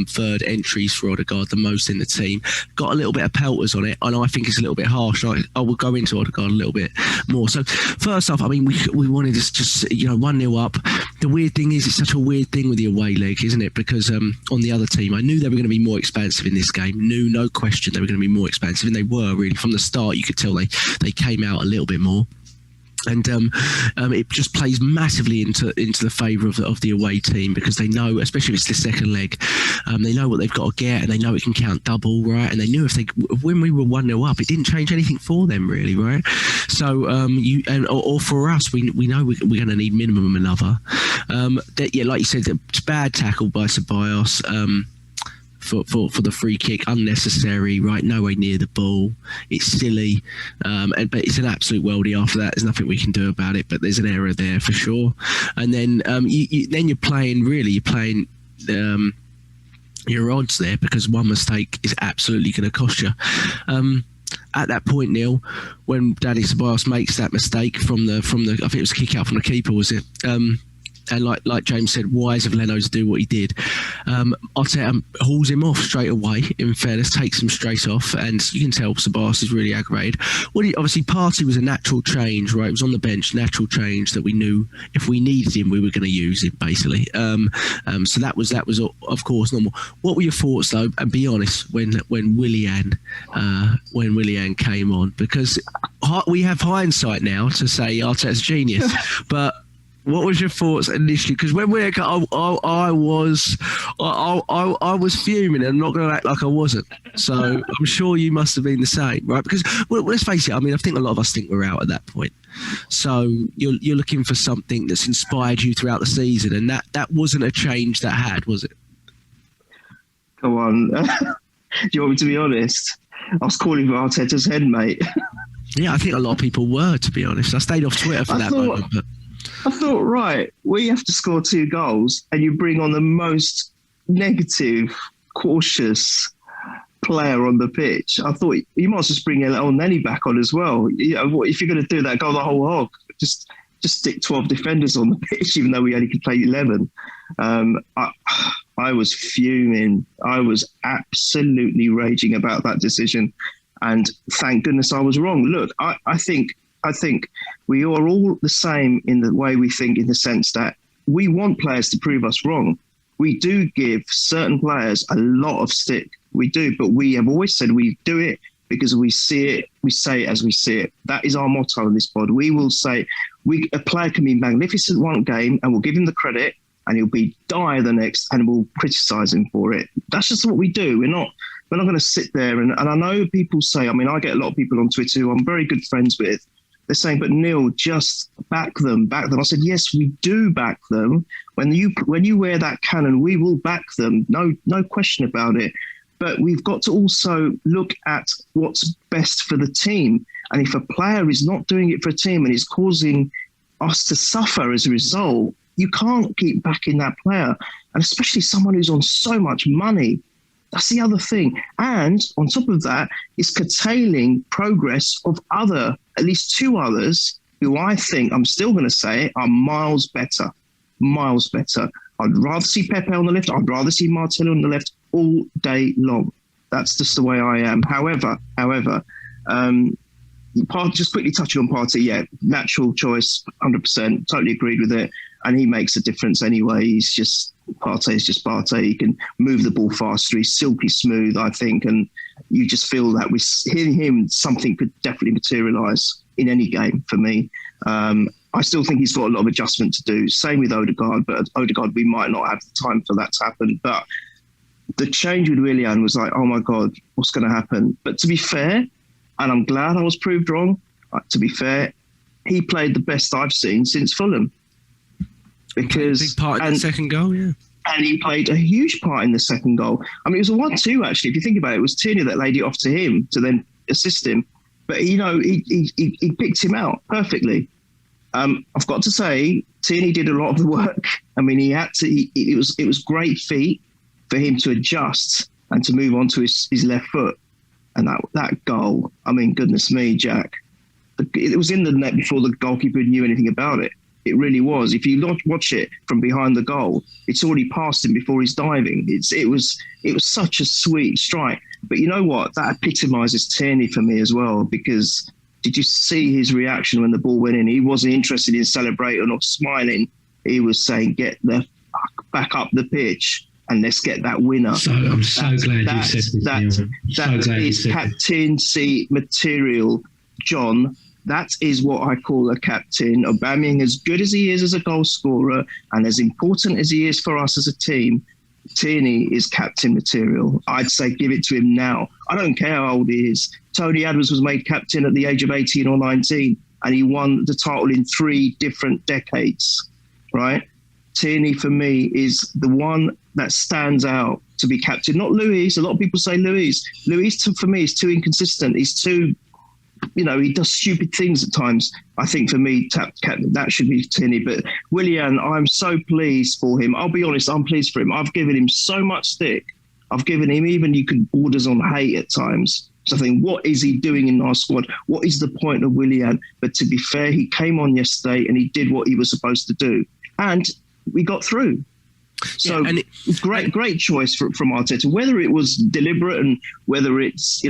Speaker 3: third entries for Odegaard, the most in the team. Got a little bit of pelters on it, and I think it's a little bit harsh. I will go into Odegaard a little bit more. So first off, I mean, we wanted to just 1-0 up. The weird thing is, it's such a weird thing with the away leg, isn't it? Because on the other team, I knew they were going to be more expansive in this game. Knew, no question, they were going to be more expansive, and they were really from the start. You could tell they came out a little bit more. And it just plays massively into the favour of the away team, because they know, especially if it's the second leg, they know what they've got to get, and they know it can count double, right? And they knew when we were 1-0 up, it didn't change anything for them, really, right? So or for us, we know we're going to need minimum another. Like you said, it's bad tackle by Ceballos. For the free kick, unnecessary, right? Nowhere near the ball. It's silly, but it's an absolute worldie after that. There's nothing we can do about it, but there's an error there for sure. And then you're playing your odds there, because one mistake is absolutely going to cost you. at that point, Neil, when Dani Ceballos makes that mistake from the I think it was a kick out from the keeper, was it? And like James said, wise of Leno to do what he did. Arteta hauls him off straight away, in fairness, takes him straight off, and you can tell Ceballos is really aggravated. Obviously, Partey was a natural change, right? It was on the bench, natural change that we knew if we needed him, we were going to use him, basically. So that was of course normal. What were your thoughts, though? And be honest, when Willian came on, because we have hindsight now to say Arteta's genius, but what was your thoughts initially? Because when I was fuming, and I'm not going to act like I wasn't. So I'm sure you must have been the same, right? Because let's face it. I mean, I think a lot of us think we're out at that point. So you're looking for something that's inspired you throughout the season, and that wasn't a change that had, was it?
Speaker 4: Come on, do you want me to be honest? I was calling for Arteta's head, mate.
Speaker 3: Yeah, I think a lot of people were, to be honest. I stayed off Twitter for that moment, but.
Speaker 4: I thought, right, we have to score 2 goals and you bring on the most negative, cautious player on the pitch. I thought you might just bring El Neni back on as well. You know, if you're going to do that, go the whole hog. Just stick 12 defenders on the pitch, even though we only could play 11. I was fuming. I was absolutely raging about that decision. And thank goodness I was wrong. Look, I think we are all the same in the way we think, in the sense that we want players to prove us wrong. We do give certain players a lot of stick. We do, but we have always said we do it because we see it, we say it as we see it. That is our motto in this pod. We will say a player can be magnificent one game and we'll give him the credit, and he'll be dire the next, and we'll criticise him for it. That's just what we do. We're not going to sit there and I know people say, I mean, I get a lot of people on Twitter who I'm very good friends with. They're saying, but Neil, just back them. I said, yes, we do back them. When you wear that cannon, we will back them. No question about it. But we've got to also look at what's best for the team. And if a player is not doing it for a team and is causing us to suffer as a result, you can't keep backing that player. And especially someone who's on so much money. That's the other thing. And on top of that, it's curtailing progress of at least 2 others who I think, I'm still going to say, are miles better. Miles better. I'd rather see Pepe on the left. I'd rather see Martinelli on the left all day long. That's just the way I am. However, just quickly touching on Partey, yeah, natural choice, 100%, totally agreed with it. And he makes a difference anyway. Partey is just Partey. He can move the ball faster. He's silky smooth, I think. And you just feel that with him, something could definitely materialise in any game for me. I still think he's got a lot of adjustment to do. Same with Odegaard, but Odegaard, we might not have the time for that to happen. But the change with Willian was like, oh my God, what's going to happen? But to be fair, and I'm glad I was proved wrong, to be fair, he played the best I've seen since Fulham. Because
Speaker 3: big part in the second goal, yeah.
Speaker 4: And he played a huge part in the second goal. I mean, it was a 1-2 actually. If you think about it, it was Tierney that laid it off to him to then assist him. But he picked him out perfectly. I've got to say, Tierney did a lot of the work. I mean, he had to. It was great feat for him to adjust and to move on to his left foot. And that goal, I mean, goodness me, Jack, it was in the net before the goalkeeper knew anything about it. It really was. If you watch it from behind the goal, it's already past him before he's diving. It was such a sweet strike. But you know what? That epitomises Tierney for me as well, because did you see his reaction when the ball went in? He wasn't interested in celebrating or smiling. He was saying, get the fuck back up the pitch and let's get that winner.
Speaker 5: So I'm so glad you said this.
Speaker 4: That is captaincy material, John. That is what I call a captain. Aubameyang, as good as he is as a goal scorer and as important as he is for us as a team, Tierney is captain material. I'd say give it to him now. I don't care how old he is. Tony Adams was made captain at the age of 18 or 19 and he won the title in 3 different decades, right? Tierney, for me, is the one that stands out to be captain. Not Luis. A lot of people say Luis. Luis, for me, is too inconsistent. He's too... he does stupid things at times. I think for me, that should be Tierney. But Willian, I'm so pleased for him. I'll be honest, I'm pleased for him. I've given him so much stick. I've given him, even you could borders on hate at times. So I think, what is he doing in our squad? What is the point of Willian? But to be fair, he came on yesterday and he did what he was supposed to do. And we got through. So great choice from Arteta. Whether it was deliberate and whether it's,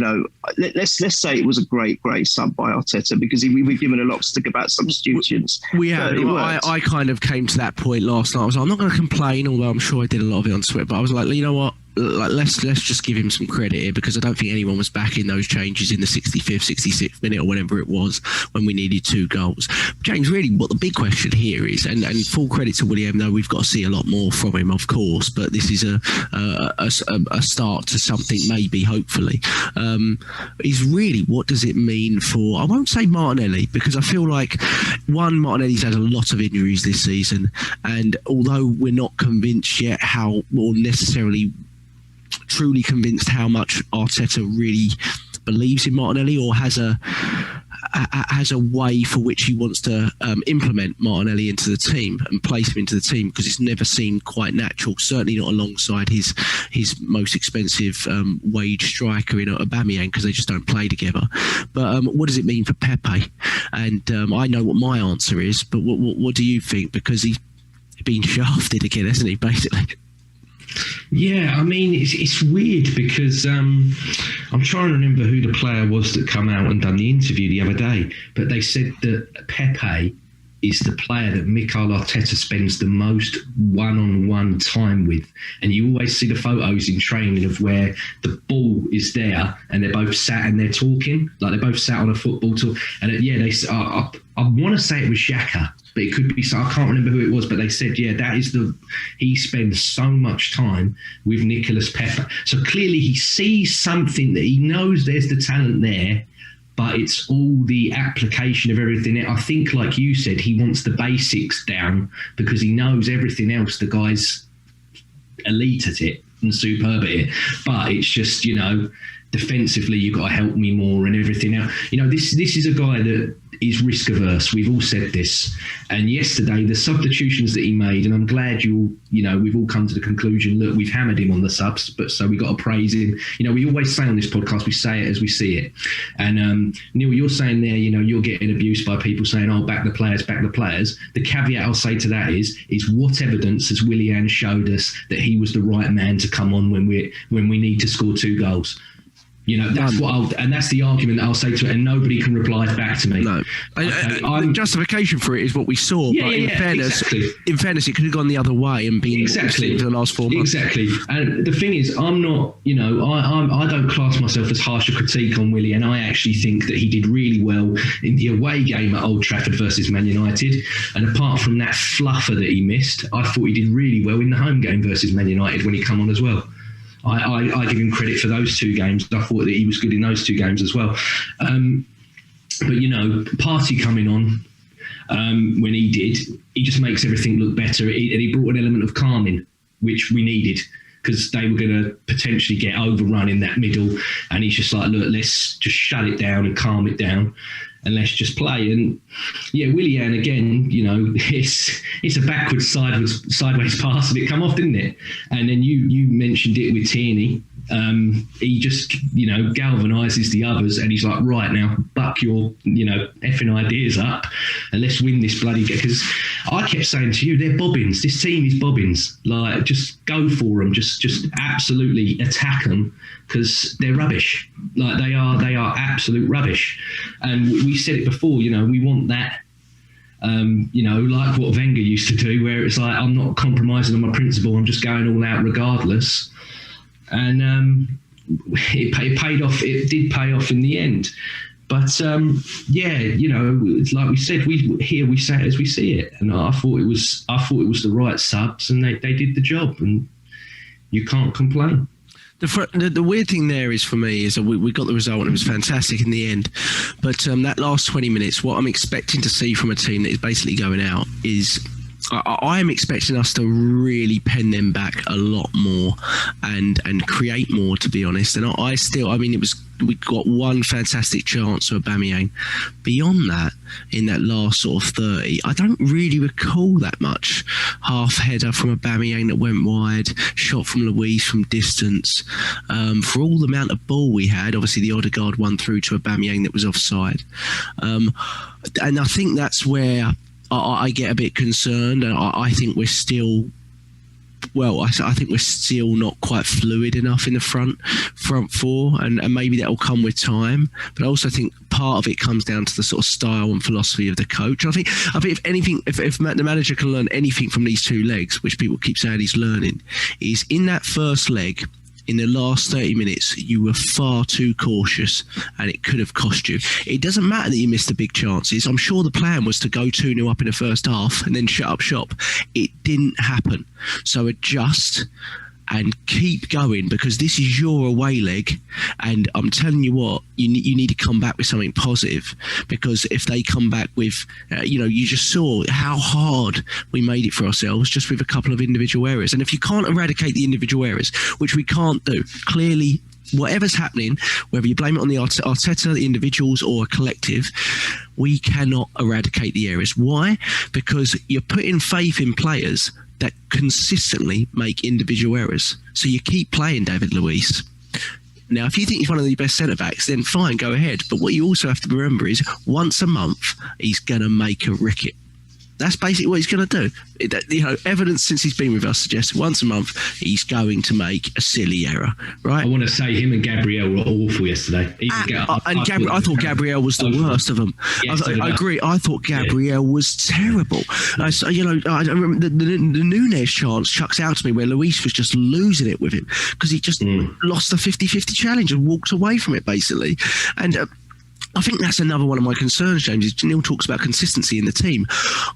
Speaker 4: let's say it was a great sub by Arteta, because we've given a lot of stick about substitutions.
Speaker 3: I kind of came to that point last night. I was like, I'm not going to complain, although I'm sure I did a lot of it on Twitter, but I was like, you know what? Let's just give him some credit here, because I don't think anyone was backing those changes in the 65th, 66th minute or whatever it was when we needed 2 goals. James, really what the big question here is, and full credit to William, though we've got to see a lot more from him, of course, but this is a start to something, maybe, hopefully, is really what does it mean for, I won't say Martinelli, because I feel like, one, Martinelli's had a lot of injuries this season, and although we're not convinced yet how, or necessarily truly convinced how much Arteta really believes in Martinelli, or has a way for which he wants to implement Martinelli into the team and place him into the team, because it's never seemed quite natural, certainly not alongside his most expensive wage striker in Aubameyang, because they just don't play together. But what does it mean for Pepe? And I know what my answer is, but what do you think? Because he's been shafted again, hasn't he, basically?
Speaker 5: Yeah, I mean, it's weird because I'm trying to remember who the player was that come out and done the interview the other day, but they said that Pepe is the player that Mikel Arteta spends the most one-on-one time with. And you always see the photos in training of where the ball is there and they're both sat and they're talking, like they're both sat on a football talk. And I want to say it was Xhaka, but it could be, so I can't remember who it was, but they said, he spends so much time with Nicolas Pepe. So clearly he sees something that he knows there's the talent there, but it's all the application of everything. I think, like you said, he wants the basics down because he knows everything else. The guy's elite at it and superb at it. But it's just, defensively, you've got to help me more and everything else. This is a guy that is risk averse. We've all said this. And yesterday, the substitutions that he made, and I'm glad we've all come to the conclusion, look, we've hammered him on the subs, but so we got to praise him. We always say on this podcast, we say it as we see it. And Neil, you're saying there, you're getting abused by people saying, oh, back the players, back the players. The caveat I'll say to that is what evidence has Willian showed us that he was the right man to come on when we need to score 2 goals? That's the argument that I'll say to it, and nobody can reply back to me. No,
Speaker 3: the justification for it is what we saw. But in fairness, it could have gone the other way and been for the last 4 months.
Speaker 5: Exactly. And the thing is, I'm not. I don't class myself as harsh a critique on Willie, and I actually think that he did really well in the away game at Old Trafford versus Man United. And apart from that fluffer that he missed, I thought he did really well in the home game versus Man United when he come on as well. I give him credit for those 2 games. I thought that he was good in those 2 games as well. But Partey coming on when he did, he just makes everything look better. And he brought an element of calming, which we needed, because they were going to potentially get overrun in that middle. And he's just like, look, let's just shut it down and calm it down. And let's just play. And Willian again, it's a backwards, sideways pass, and it come off, didn't it? And then you mentioned it with Tierney. He just, galvanises the others, and he's like, right now, buck your, effing ideas up, and let's win this bloody game. Because I kept saying to you, they're bobbins. This team is bobbins. Like, just go for them. Just absolutely attack them, because they're rubbish. Like, they are absolute rubbish. And we said it before, we want that. Like what Wenger used to do, where it's like, I'm not compromising on my principle, I'm just going all out regardless. And it paid off. It did pay off in the end. But it's like we said, we say it as we see it. And I thought it was the right subs, and they did the job, and you can't complain.
Speaker 3: The weird thing there is, for me, is that we got the result and it was fantastic in the end. But that last 20 minutes, what I'm expecting to see from a team that is basically going out is I am expecting us to really pen them back a lot more and create more, to be honest. And we got one fantastic chance to Aubameyang. Beyond that, in that last sort of 30, I don't really recall that much. Half header from Aubameyang that went wide, shot from Luis from distance. For all the amount of ball we had, obviously the Odegaard one through to Aubameyang that was offside. And I think that's where I get a bit concerned. I think we're still... I think we're still not quite fluid enough in the front four, and maybe that will come with time. But I also think part of it comes down to the sort of style and philosophy of the coach. I think if anything, if the manager can learn anything from these two legs, which people keep saying he's learning, is in that first leg. In the last 30 minutes, you were far too cautious and it could have cost you. It doesn't matter that you missed the big chances. I'm sure the plan was to go 2-0 up in the first half and then shut up shop. It didn't happen. So adjust and keep going, because this is your away leg, and I'm telling you what, you need to come back with something positive, because if they come back with you just saw how hard we made it for ourselves just with a couple of individual errors. And if you can't eradicate the individual errors, which we can't do, clearly whatever's happening, whether you blame it on the Arteta, the individuals, or a collective, we cannot eradicate the errors. Why? Because you're putting faith in players that consistently make individual errors. So you keep playing David Luiz. Now, if you think he's one of the best centre-backs, then fine, go ahead. But what you also have to remember is once a month, he's going to make a ricket. That's basically what he's going to do. Evidence since he's been with us suggests once a month he's going to make a silly error, right?
Speaker 5: I want to say him and Gabriel were awful yesterday.
Speaker 3: I thought Gabriel was the worst of them. I agree. I thought Gabriel was terrible. I remember the Nunes chance chucks out to me where Luis was just losing it with him because he just lost the 50-50 challenge and walked away from it, basically. And I think that's another one of my concerns, James, is Neil talks about consistency in the team.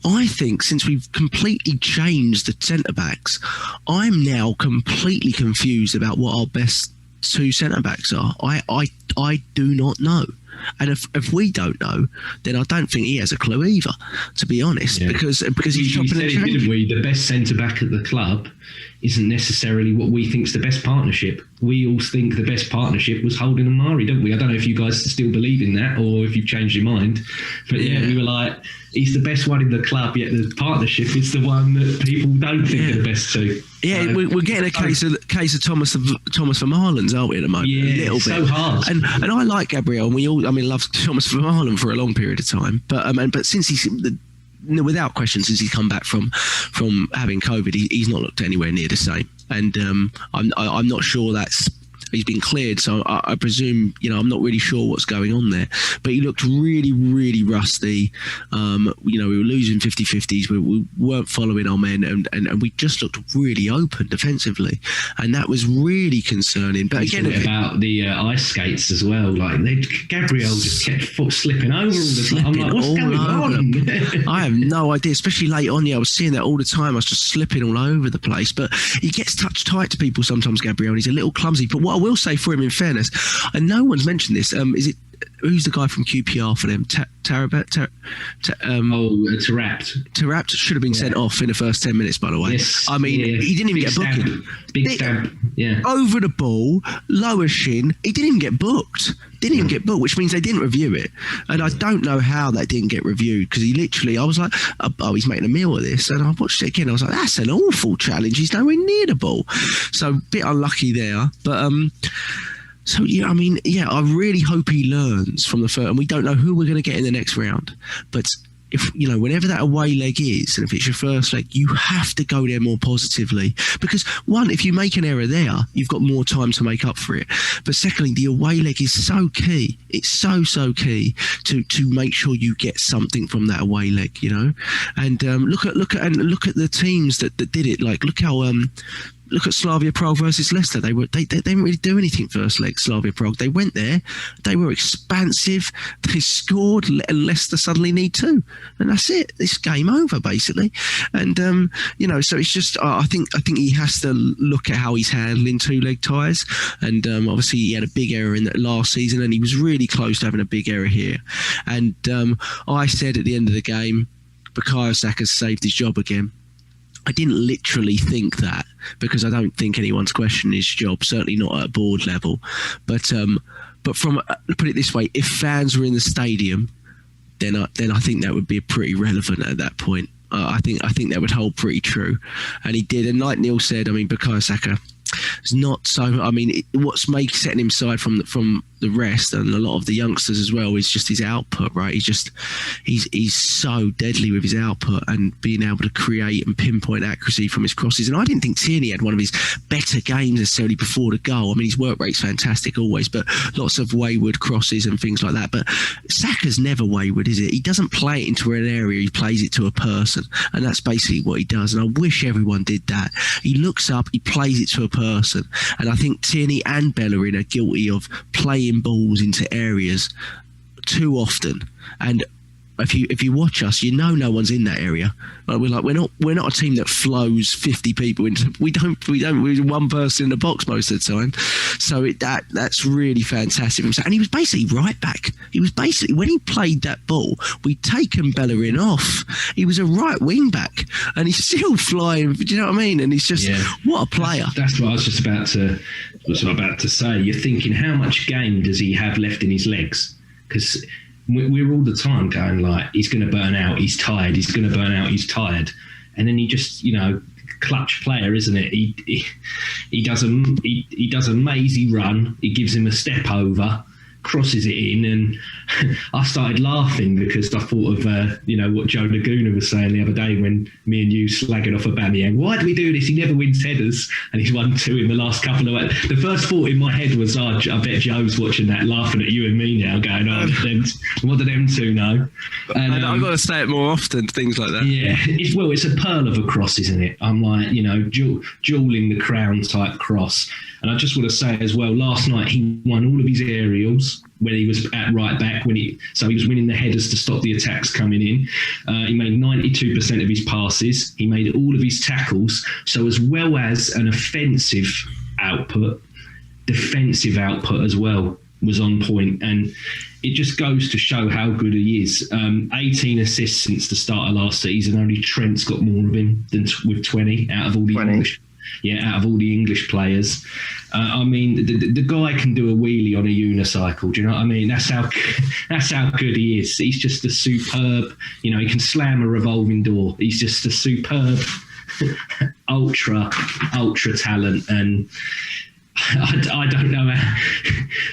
Speaker 3: I think since we've completely changed the centre-backs, I'm now completely confused about what our best two centre-backs are. I do not know. And if we don't know, then I don't think he has a clue either, to be honest, because he's chopping and changing.
Speaker 5: Didn't we? The best centre-back at the club isn't necessarily what we think's the best partnership. We all think the best partnership was Holding and Mari, don't we? I don't know if you guys still believe in that or if you've changed your mind. But we were like, he's the best one in the club, yet the partnership is the one that people don't think are the best two.
Speaker 3: Yeah, we're getting a case of Thomas Vermaelen, aren't we, at the moment?
Speaker 5: Yeah,
Speaker 3: a little bit.
Speaker 5: So hard.
Speaker 3: And I like Gabriel, and we all, loved Thomas Vermaelen for a long period of time. But since he's without question, since he's come back from having COVID, he's not looked anywhere near the same. And I'm not sure he's been cleared, so I presume, I'm not really sure what's going on there. But he looked really, really rusty. We were losing 50-50s. We weren't following our men, and we just looked really open defensively. And that was really concerning. But again,
Speaker 5: about the ice skates as well. Like Gabriel just kept foot slipping over all the time. I'm like, what's going on?
Speaker 3: I have no idea, especially late on. Yeah, I was seeing that all the time. I was just slipping all over the place. But he gets touched tight to people sometimes, Gabriel, and he's a little clumsy. But what I will say for him, in fairness, and no one's mentioned this, who's the guy from QPR for them? Tarabt should have been sent off in the first 10 minutes, by the way.
Speaker 5: Yes,
Speaker 3: he didn't even get a booking.
Speaker 5: Big stamp, yeah.
Speaker 3: Over the ball, lower shin, he didn't even get booked. Which means they didn't review it. And I don't know how that didn't get reviewed, because he literally, I was like, he's making a meal of this. And I watched it again. I was like, that's an awful challenge. He's nowhere near the ball. So a bit unlucky there. But I really hope he learns from the first. And we don't know who we're going to get in the next round. But if whenever that away leg is, and if it's your first leg, you have to go there more positively, because one, if you make an error there, you've got more time to make up for it. But secondly, the away leg is so key. It's so key to make sure you get something from that away leg, And look at the teams that did it. Like look at Slavia Prague versus Leicester. They didn't really do anything first leg. Slavia Prague. They went there. They were expansive. They scored, and Leicester suddenly need two, and that's it. It's game over basically. And so it's just. I think he has to look at how he's handling two-leg ties. And obviously he had a big error in that last season, and he was really close to having a big error here. And I said at the end of the game, Bukayo Saka saved his job again. I didn't literally think that, because I don't think anyone's questioning his job, certainly not at a board level. But from put it this way, if fans were in the stadium, then I think that would be pretty relevant at that point. I think that would hold pretty true, and he did. And like Neil said, I mean, Bukayo Saka is not so. I mean, what's setting him aside from the rest and a lot of the youngsters as well is just his output, right? He's so deadly with his output and being able to create and pinpoint accuracy from his crosses. And I didn't think Tierney had one of his better games necessarily before the goal. I mean, his work rate's fantastic always, but lots of wayward crosses and things like that. But Saka's never wayward, is it? He doesn't play it into an area, he plays it to a person, and that's basically what he does. And I wish everyone did that. He looks up, he plays it to a person, and I think Tierney and Bellerin are guilty of playing balls into areas too often. And if you watch us, you know no one's in that area. Like we're not a team that flows 50 people into. We're one person in the box most of the time. So that's really fantastic. And he was basically right back. He was basically, when he played that ball, we'd taken Bellerin off. He was a right wing back, and he's still flying. Do you know what I mean? And he's just what a player.
Speaker 5: That's what I was just about to say. You're thinking, how much game does he have left in his legs? Because we're all the time going like, he's going to burn out, he's tired, he's going to burn out, he's tired. And then he just, clutch player, isn't it? He does a mazy run, he gives him a step over, crosses it in, and I started laughing because I thought of what Joe Laguna was saying the other day when me and you slagging off Aubameyang. Why do we do this? He never wins headers, and he's won 2 in the last couple of. The first thought in my head was, I bet Joe's watching that, laughing at you and me now, going, what do them two know? And
Speaker 3: I've got to say it more often, things like that.
Speaker 5: Yeah, it's a pearl of a cross, isn't it? I'm like, jewelling the crown type cross. And I just want to say as well, last night he won all of his aerials when he was at right back. So he was winning the headers to stop the attacks coming in. He made 92% of his passes. He made all of his tackles. So as well as an offensive output, defensive output as well was on point. And it just goes to show how good he is. 18 assists since the start of last season. Only Trent's got more of him than with 20 out of all the
Speaker 4: 20.
Speaker 5: English. Yeah, out of all the English players. I mean, the guy can do a wheelie on a unicycle. Do you know what I mean? That's how good he is. He's just a superb, he can slam a revolving door. He's just a superb, ultra talent. And I don't know.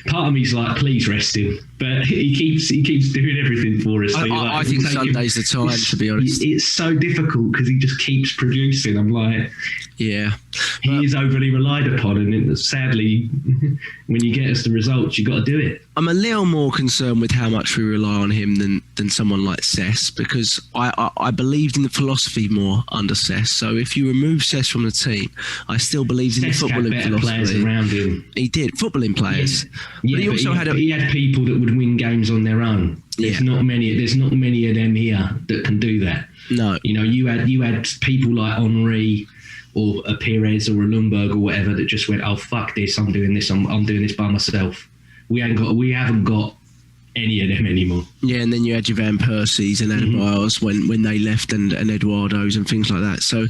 Speaker 5: Part of me's like, please rest him, but he keeps doing everything for us. So
Speaker 3: I think Sunday's the time, to be honest.
Speaker 5: It's so difficult because he just keeps producing. I'm like,
Speaker 3: yeah,
Speaker 5: he is overly relied upon, and sadly, when you get us the results, you got to do it.
Speaker 3: I'm a little more concerned with how much we rely on him than someone like Cess, because I believed in the philosophy more under Cess. So if you remove Cess from the team, I still believed in the footballing philosophy.
Speaker 5: Players around him.
Speaker 3: He did, footballing players.
Speaker 5: Yeah,
Speaker 3: but he also had
Speaker 5: people that would win games on their own. There's not many of them here that can do that.
Speaker 3: No.
Speaker 5: You had people like Henry or a Perez or a Lundberg or whatever that just went, oh fuck this, I'm doing this, I'm doing this by myself. We haven't got any of them anymore.
Speaker 3: Yeah, and then you had your Van Persies and Adebayos when they left, and Eduardo's and things like that. So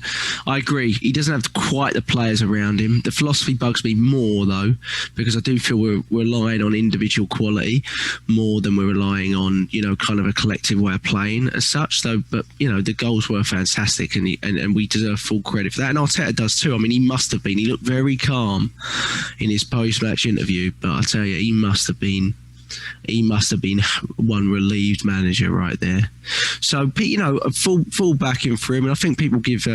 Speaker 3: I agree. He doesn't have quite the players around him. The philosophy bugs me more, though, because I do feel we're relying on individual quality more than we're relying on, kind of a collective way of playing as such. So, but, the goals were fantastic, and we deserve full credit for that. And Arteta does too. I mean, he must have been. He looked very calm in his post-match interview, but I tell you, he must have been one relieved manager right there. So, a full backing for him, and I think people give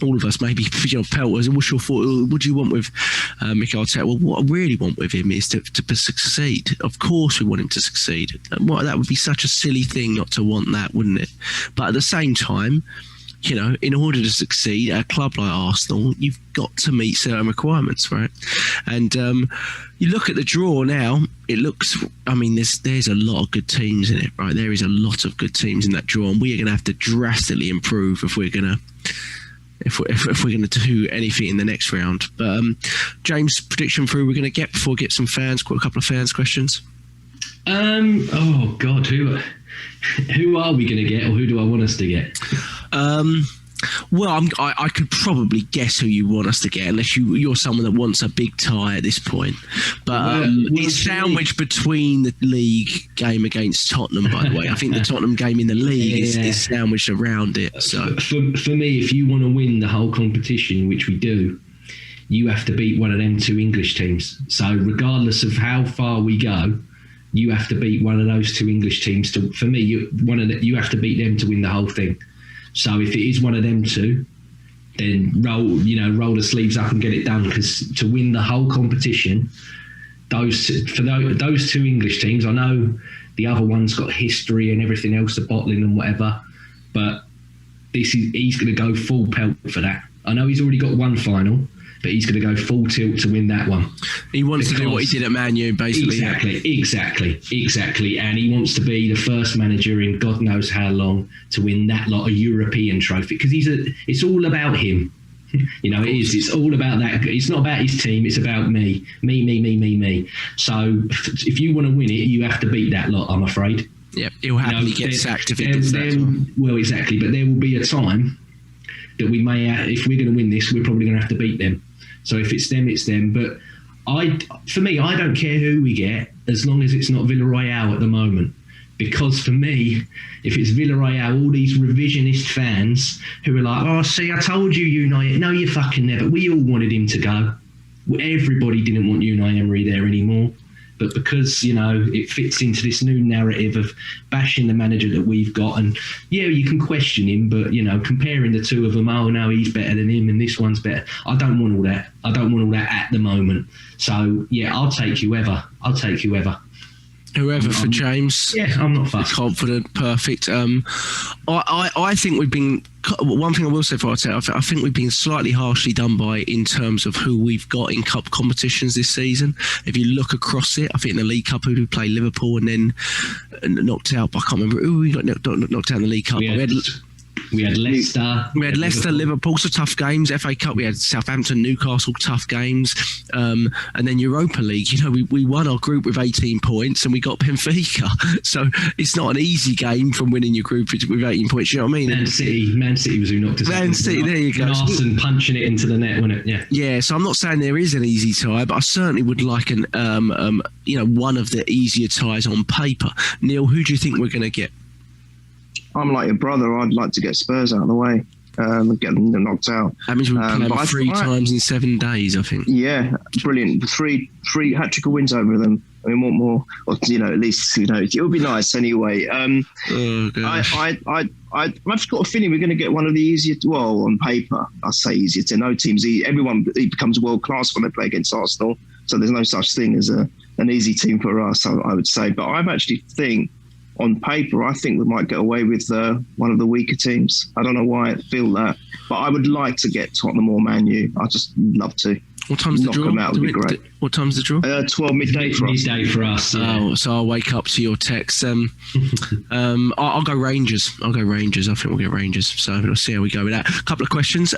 Speaker 3: all of us, maybe Pelters, what's your thought? What do you want with Mikel Arteta? Well, what I really want with him is to succeed. Of course we want him to succeed. And that would be such a silly thing not to want that, wouldn't it? But at the same time, in order to succeed at a club like Arsenal, you've got to meet certain requirements, right? And you look at the draw now, it looks, there's a lot of good teams in it, right? There is a lot of good teams in that draw, and we are going to have to drastically improve if we're going to do anything in the next round. But James, prediction for who we're going to get before we get some fans, a couple of fans questions.
Speaker 5: Oh God, who are we going to get, or who do I want us to get?
Speaker 3: Well, I could probably guess who you want us to get, unless you're someone that wants a big tie at this point. But it's sandwiched between the league game against Tottenham, by the way. I think the Tottenham game in the league is sandwiched around it. So
Speaker 5: for me, if you want to win the whole competition, which we do, you have to beat one of them two English teams. So regardless of how far we go, you have to beat one of those two English teams. For me, you have to beat them to win the whole thing. So if it is one of them two, then roll the sleeves up and get it done. Because to win the whole competition, those two English teams, I know the other one's got history and everything else, the bottling and whatever, but he's going to go full pelt for that. I know he's already got one final, but he's going to go full tilt to win that one.
Speaker 3: He wants to do what he did at Man U, basically. Exactly. And he wants to be the first manager in God knows how long to win that lot of European trophy, because it's all about him. It is. It's all about that. It's not about his team. It's about me. Me. So if you want to win it, you have to beat that lot, I'm afraid. Yeah, he'll happily get sacked if he does that.
Speaker 5: Well, exactly. But there will be a time that we may, if we're going to win this, we're probably going to have to beat them. So if it's them, it's them. But for me, I don't care who we get as long as it's not Villarreal at the moment. Because for me, if it's Villarreal, all these revisionist fans who are like, oh, see, I told you Unai. No, you fucking never. We all wanted him to go. Everybody didn't want Unai Emery there anymore. But because, it fits into this new narrative of bashing the manager that we've got. And, yeah, you can question him, but, comparing the two of them, oh, no, he's better than him and this one's better. I don't want all that. I don't want all that at the moment. So, yeah, I'll take whoever.
Speaker 3: Whoever for James.
Speaker 5: Yeah, I'm not fussed.
Speaker 3: Confident, perfect. I think we've been... One thing I will say for Arteta, I think we've been slightly harshly done by in terms of who we've got in cup competitions this season. If you look across it, I think in the League Cup, who played Liverpool and then knocked out, I can't remember who we got knocked out in the League Cup.
Speaker 5: We had Leicester.
Speaker 3: We had Leicester, Liverpool, so tough games. FA Cup, we had Southampton, Newcastle, tough games. And then Europa League, we won our group with 18 points and we got Benfica. So it's not an easy game from winning your group with 18 points, you know what I mean?
Speaker 5: Man City was who knocked us out.
Speaker 3: Man City, there you go.
Speaker 5: Arsenal punching it into the net, wasn't it? Yeah.
Speaker 3: Yeah, so I'm not saying there is an easy tie, but I certainly would like one of the easier ties on paper. Neil, who do you think we're going to get?
Speaker 4: I'm like your brother. I'd like to get Spurs out of the way and get them knocked out.
Speaker 3: That means we play them 3 times in 7 days, I think.
Speaker 4: Yeah, brilliant. Three hat-trick wins over them. I mean, what more? Or, at least, it would be nice anyway. I've got a feeling we're going to get one of the easier, well, on paper, I say easier to no teams. Everyone becomes world-class when they play against Arsenal. So there's no such thing as an easy team for us, I would say. But I actually think, on paper, I think we might get away with one of the weaker teams. I don't know why I feel that, but I would like to get Tottenham or Man U. I just love to.
Speaker 3: What time's the draw?
Speaker 4: Knock them out would be great.
Speaker 3: What time's the draw?
Speaker 4: 12 midday for us.
Speaker 5: Midday for us. Yeah.
Speaker 3: Oh, so I'll wake up to your text. I'll go Rangers. I think we'll get Rangers. So we'll see how we go with that. A couple of questions.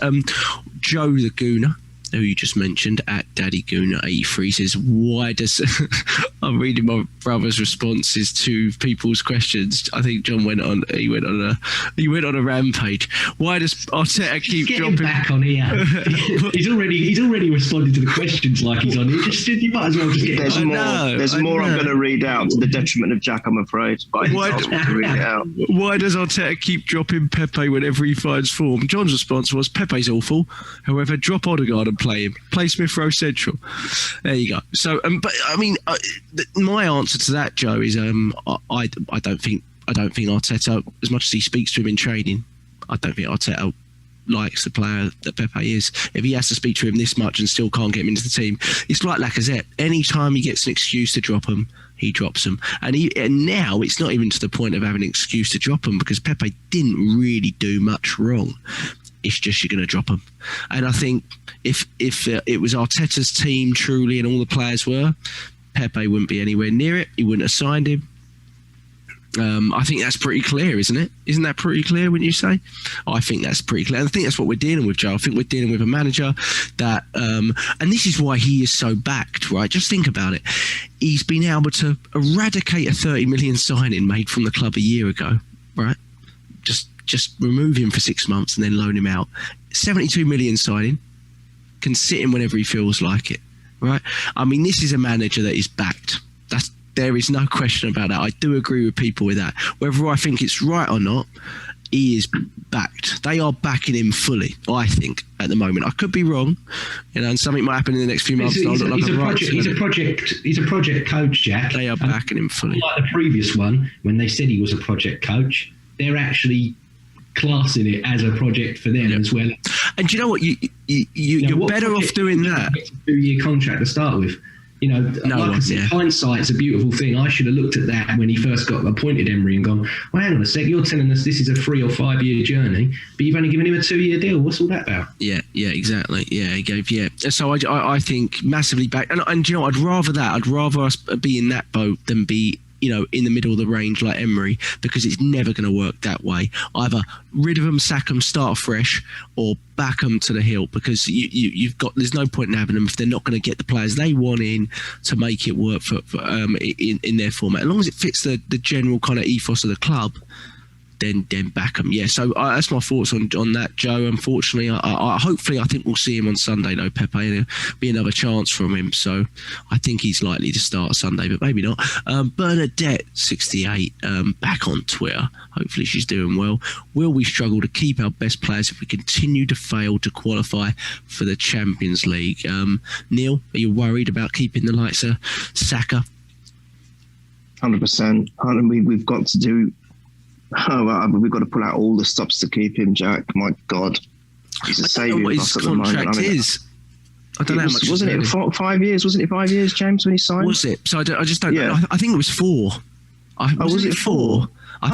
Speaker 3: Joe the Gooner, who you just mentioned, at Daddy Gooner 83 says, why does I'm reading my brother's responses to people's questions. I think John went on a rampage. Why does Arteta keep dropping
Speaker 5: back on here? he's already responded to the questions like he's on here. You might as well just get
Speaker 4: There's more I'm going to read out to the detriment of Jack, I'm afraid. But
Speaker 3: why does Arteta keep dropping Pepe whenever he finds form? John's response was, Pepe's awful. However, drop Odegaard and play him. Play Smith Rowe Central. There you go. So, but I mean, my answer to that, Joe, is I don't think Arteta, as much as he speaks to him in training, I don't think Arteta likes the player that Pepe is. If he has to speak to him this much and still can't get him into the team, it's like Lacazette. Anytime he gets an excuse to drop him, he drops him. And now it's not even to the point of having an excuse to drop him, because Pepe didn't really do much wrong. It's just you're going to drop him. And I think if it was Arteta's team truly and all the players were, Pepe wouldn't be anywhere near it. He wouldn't have signed him. I think that's pretty clear, isn't it? Isn't that pretty clear, wouldn't you say? I think that's pretty clear. And I think that's what we're dealing with, Joe. I think we're dealing with a manager that, and this is why he is so backed, right? Just think about it. He's been able to eradicate a 30 million signing made from the club a year ago, right? Just just remove him for 6 months and then loan him out. 72 million signing, can sit him whenever he feels like it, right? I mean, this is a manager that is backed. There is no question about that. I do agree with people with that. Whether I think it's right or not, he is backed. They are backing him fully, I think, at the moment. I could be wrong, and something might happen in the next few months.
Speaker 5: He's a project coach, Jack.
Speaker 3: They are backing him fully.
Speaker 5: Like the previous one, when they said he was a project coach, they're actually classing it as a project for them as well.
Speaker 3: And do you know what? You're better off doing that.
Speaker 5: It's a 2-year contract to start with. Hindsight's a beautiful thing. I should have looked at that when he first got appointed, Emery, and gone, well, hang on a sec, you're telling us this is a 3 or 5 year journey, but you've only given him a 2-year deal. What's all that about? Yeah,
Speaker 3: exactly. Yeah, he gave, So I think massively back. And do you know, I'd rather us be in that boat than be, in the middle of the range like Emery, because it's never going to work that way. Either rid of them, sack them, start fresh, or back them to the hilt, because there's no point in having them if they're not going to get the players they want in to make it work for in their format. As long as it fits the general kind of ethos of the club, then back them. Yeah, so that's my thoughts on that, Joe. Unfortunately, hopefully I think we'll see him on Sunday, though, Pepe. There'll be another chance from him, so I think he's likely to start Sunday, but maybe not. Bernadette, 68, back on Twitter. Hopefully she's doing well. Will we struggle to keep our best players if we continue to fail to qualify for the Champions League? Neil, are you worried about keeping the likes of Saka?
Speaker 4: 100%. We've got to do... we've got to pull out all the stops to keep him, Jack. My God, he's a saviour.
Speaker 3: What his contract is? I don't know how much.
Speaker 4: Wasn't it 5 years? Wasn't it 5 years, James, when he signed?
Speaker 3: Was it? So I just don't know. I think it was 4. Was it 4? I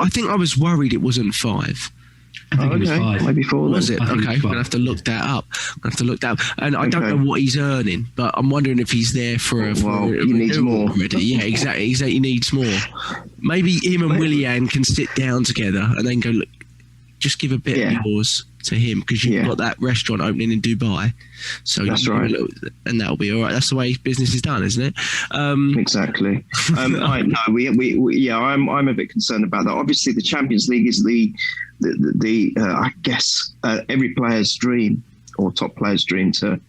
Speaker 3: think I was worried it wasn't 5.
Speaker 5: I think it was 5.
Speaker 4: Maybe 4.
Speaker 3: Was it? Okay, I'm going to have to look that up. And I don't know what he's earning, but I'm wondering if he's there for a...
Speaker 4: he needs more.
Speaker 3: Already. Yeah, exactly. He needs more. Maybe him and Willian can sit down together and then go, look, just give a bit of yours to him, because you've got that restaurant opening in Dubai. So
Speaker 4: that's right.
Speaker 3: And that'll be all right. That's the way business is done, isn't it?
Speaker 4: Exactly. I know. I'm a bit concerned about that. Obviously, the Champions League is the I guess every player's dream, or top player's dream, to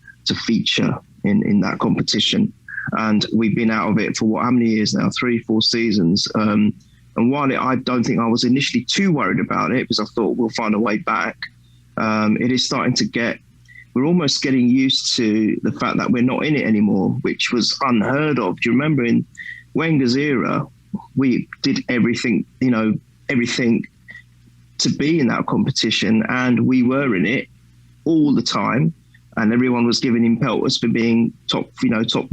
Speaker 4: feature in that competition. And we've been out of it for how many years now? 3-4 seasons. And while I don't think I was initially too worried about it, because I thought we'll find a way back, it is starting to we're almost getting used to the fact that we're not in it anymore, which was unheard of. Do you remember in Wenger's era, we did everything to be in that competition, and we were in it all the time, and everyone was giving him pelters for being top,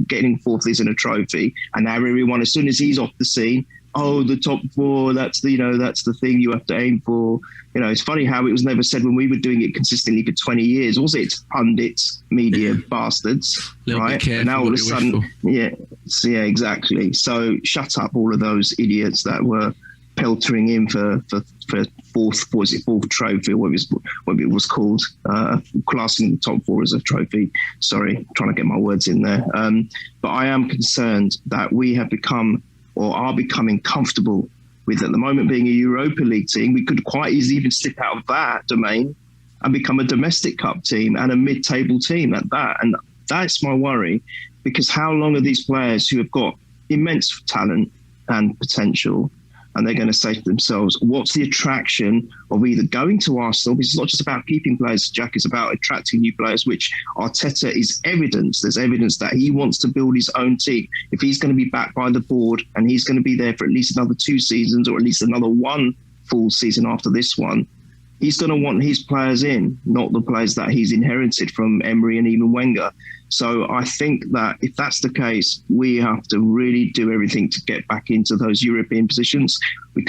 Speaker 4: getting 4th in a trophy. And now everyone, as soon as he's off the scene, the top 4, that's the thing you have to aim for. It's funny how it was never said when we were doing it consistently for 20 years. Was it pundits, media bastards, right? And now all of a sudden, exactly. So shut up, all of those idiots that were peltering in for fourth trophy, or what it was called, classing the top 4 as a trophy. Sorry, trying to get my words in there. But I am concerned that we have become, or are becoming, comfortable with, at the moment, being a Europa League team. We could quite easily even slip out of that domain and become a domestic cup team and a mid-table team at that. And that's my worry, because how long are these players who have got immense talent and potential, and they're going to say to themselves, what's the attraction of either going to Arsenal, because it's not just about keeping players, Jack, it's about attracting new players, which Arteta is evidence. There's evidence that he wants to build his own team. If he's going to be backed by the board and he's going to be there for at least another 2 seasons, or at least another 1 full season after this one, he's going to want his players in, not the players that he's inherited from Emery and even Wenger. So I think that if that's the case, we have to really do everything to get back into those European positions.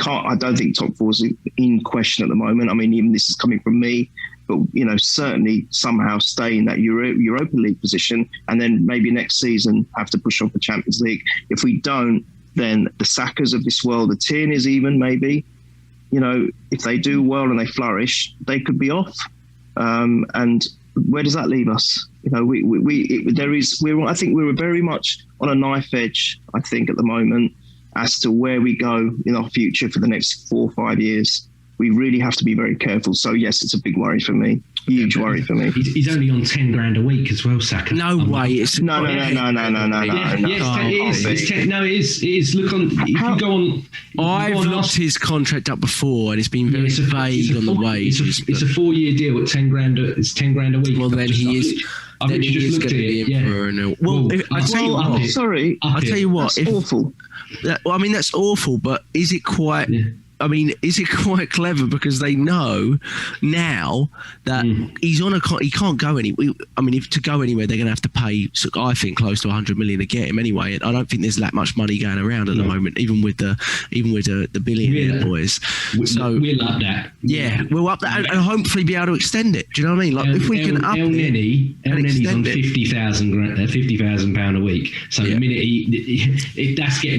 Speaker 4: I don't think top 4 is in question at the moment. I mean, even this is coming from me, but, certainly somehow stay in that Europa League position, and then maybe next season have to push on for Champions League. If we don't, then the Sakas of this world, the Tierney's even maybe, if they do well and they flourish, they could be off. And where does that leave us? I think we're very much on a knife edge, I think, at the moment, as to where we go in our future for the next 4 or 5 years. we really have to be very careful. So yes, it's a big worry for me. Huge worry for me.
Speaker 5: He's only on 10 grand a week as well, Saka.
Speaker 3: No way. It's
Speaker 4: No.
Speaker 5: It is. Look on. If you go on,
Speaker 3: I've looked his contract up before, and it's been very vague on the wages.
Speaker 5: It's a 4-year deal at 10 grand. It's 10 grand a week.
Speaker 3: Well, then he is.
Speaker 5: I've
Speaker 3: Then
Speaker 5: literally
Speaker 3: he is
Speaker 5: just looked
Speaker 3: going
Speaker 5: at
Speaker 3: to be
Speaker 5: it.
Speaker 3: in
Speaker 5: Yeah.
Speaker 3: for a renewal. Well, I tell you what.
Speaker 4: Sorry.
Speaker 3: I tell you what.
Speaker 4: That's awful.
Speaker 3: I mean, that's awful. But is it quite?
Speaker 5: Yeah.
Speaker 3: I mean, is it quite clever because they know now that he's on he can't go anywhere. I mean, if to go anywhere, they're going to have to pay, I think, close to 100 million to get him anyway. And I don't think there's that much money going around at the moment, even with the billionaire boys.
Speaker 5: So we'll up that.
Speaker 3: Yeah, we'll up that and hopefully be able to extend it. Do you know what I mean? Like if we can up it.
Speaker 5: El Nenny's on
Speaker 3: £50,000
Speaker 5: £50,000 a week. So the minute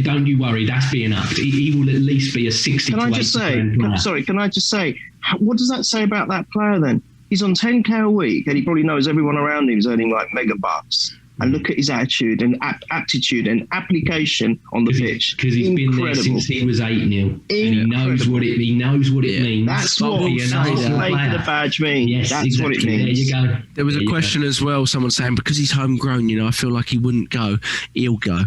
Speaker 5: don't you worry, that's being upped. He will at least be a 60.
Speaker 4: Can I just say, what does that say about that player then? He's on 10k a week and he probably knows everyone around him is earning like mega bucks. And look at his attitude and aptitude and application on the pitch.
Speaker 5: Because he's been there since he was 8, Neil. And he knows what it means.
Speaker 4: That's what playing for the badge means.
Speaker 5: Yes,
Speaker 4: that's
Speaker 5: exactly.
Speaker 4: what it means.
Speaker 5: There you go.
Speaker 3: There was a question as well, someone saying, because he's homegrown, I feel like he wouldn't go. He'll go.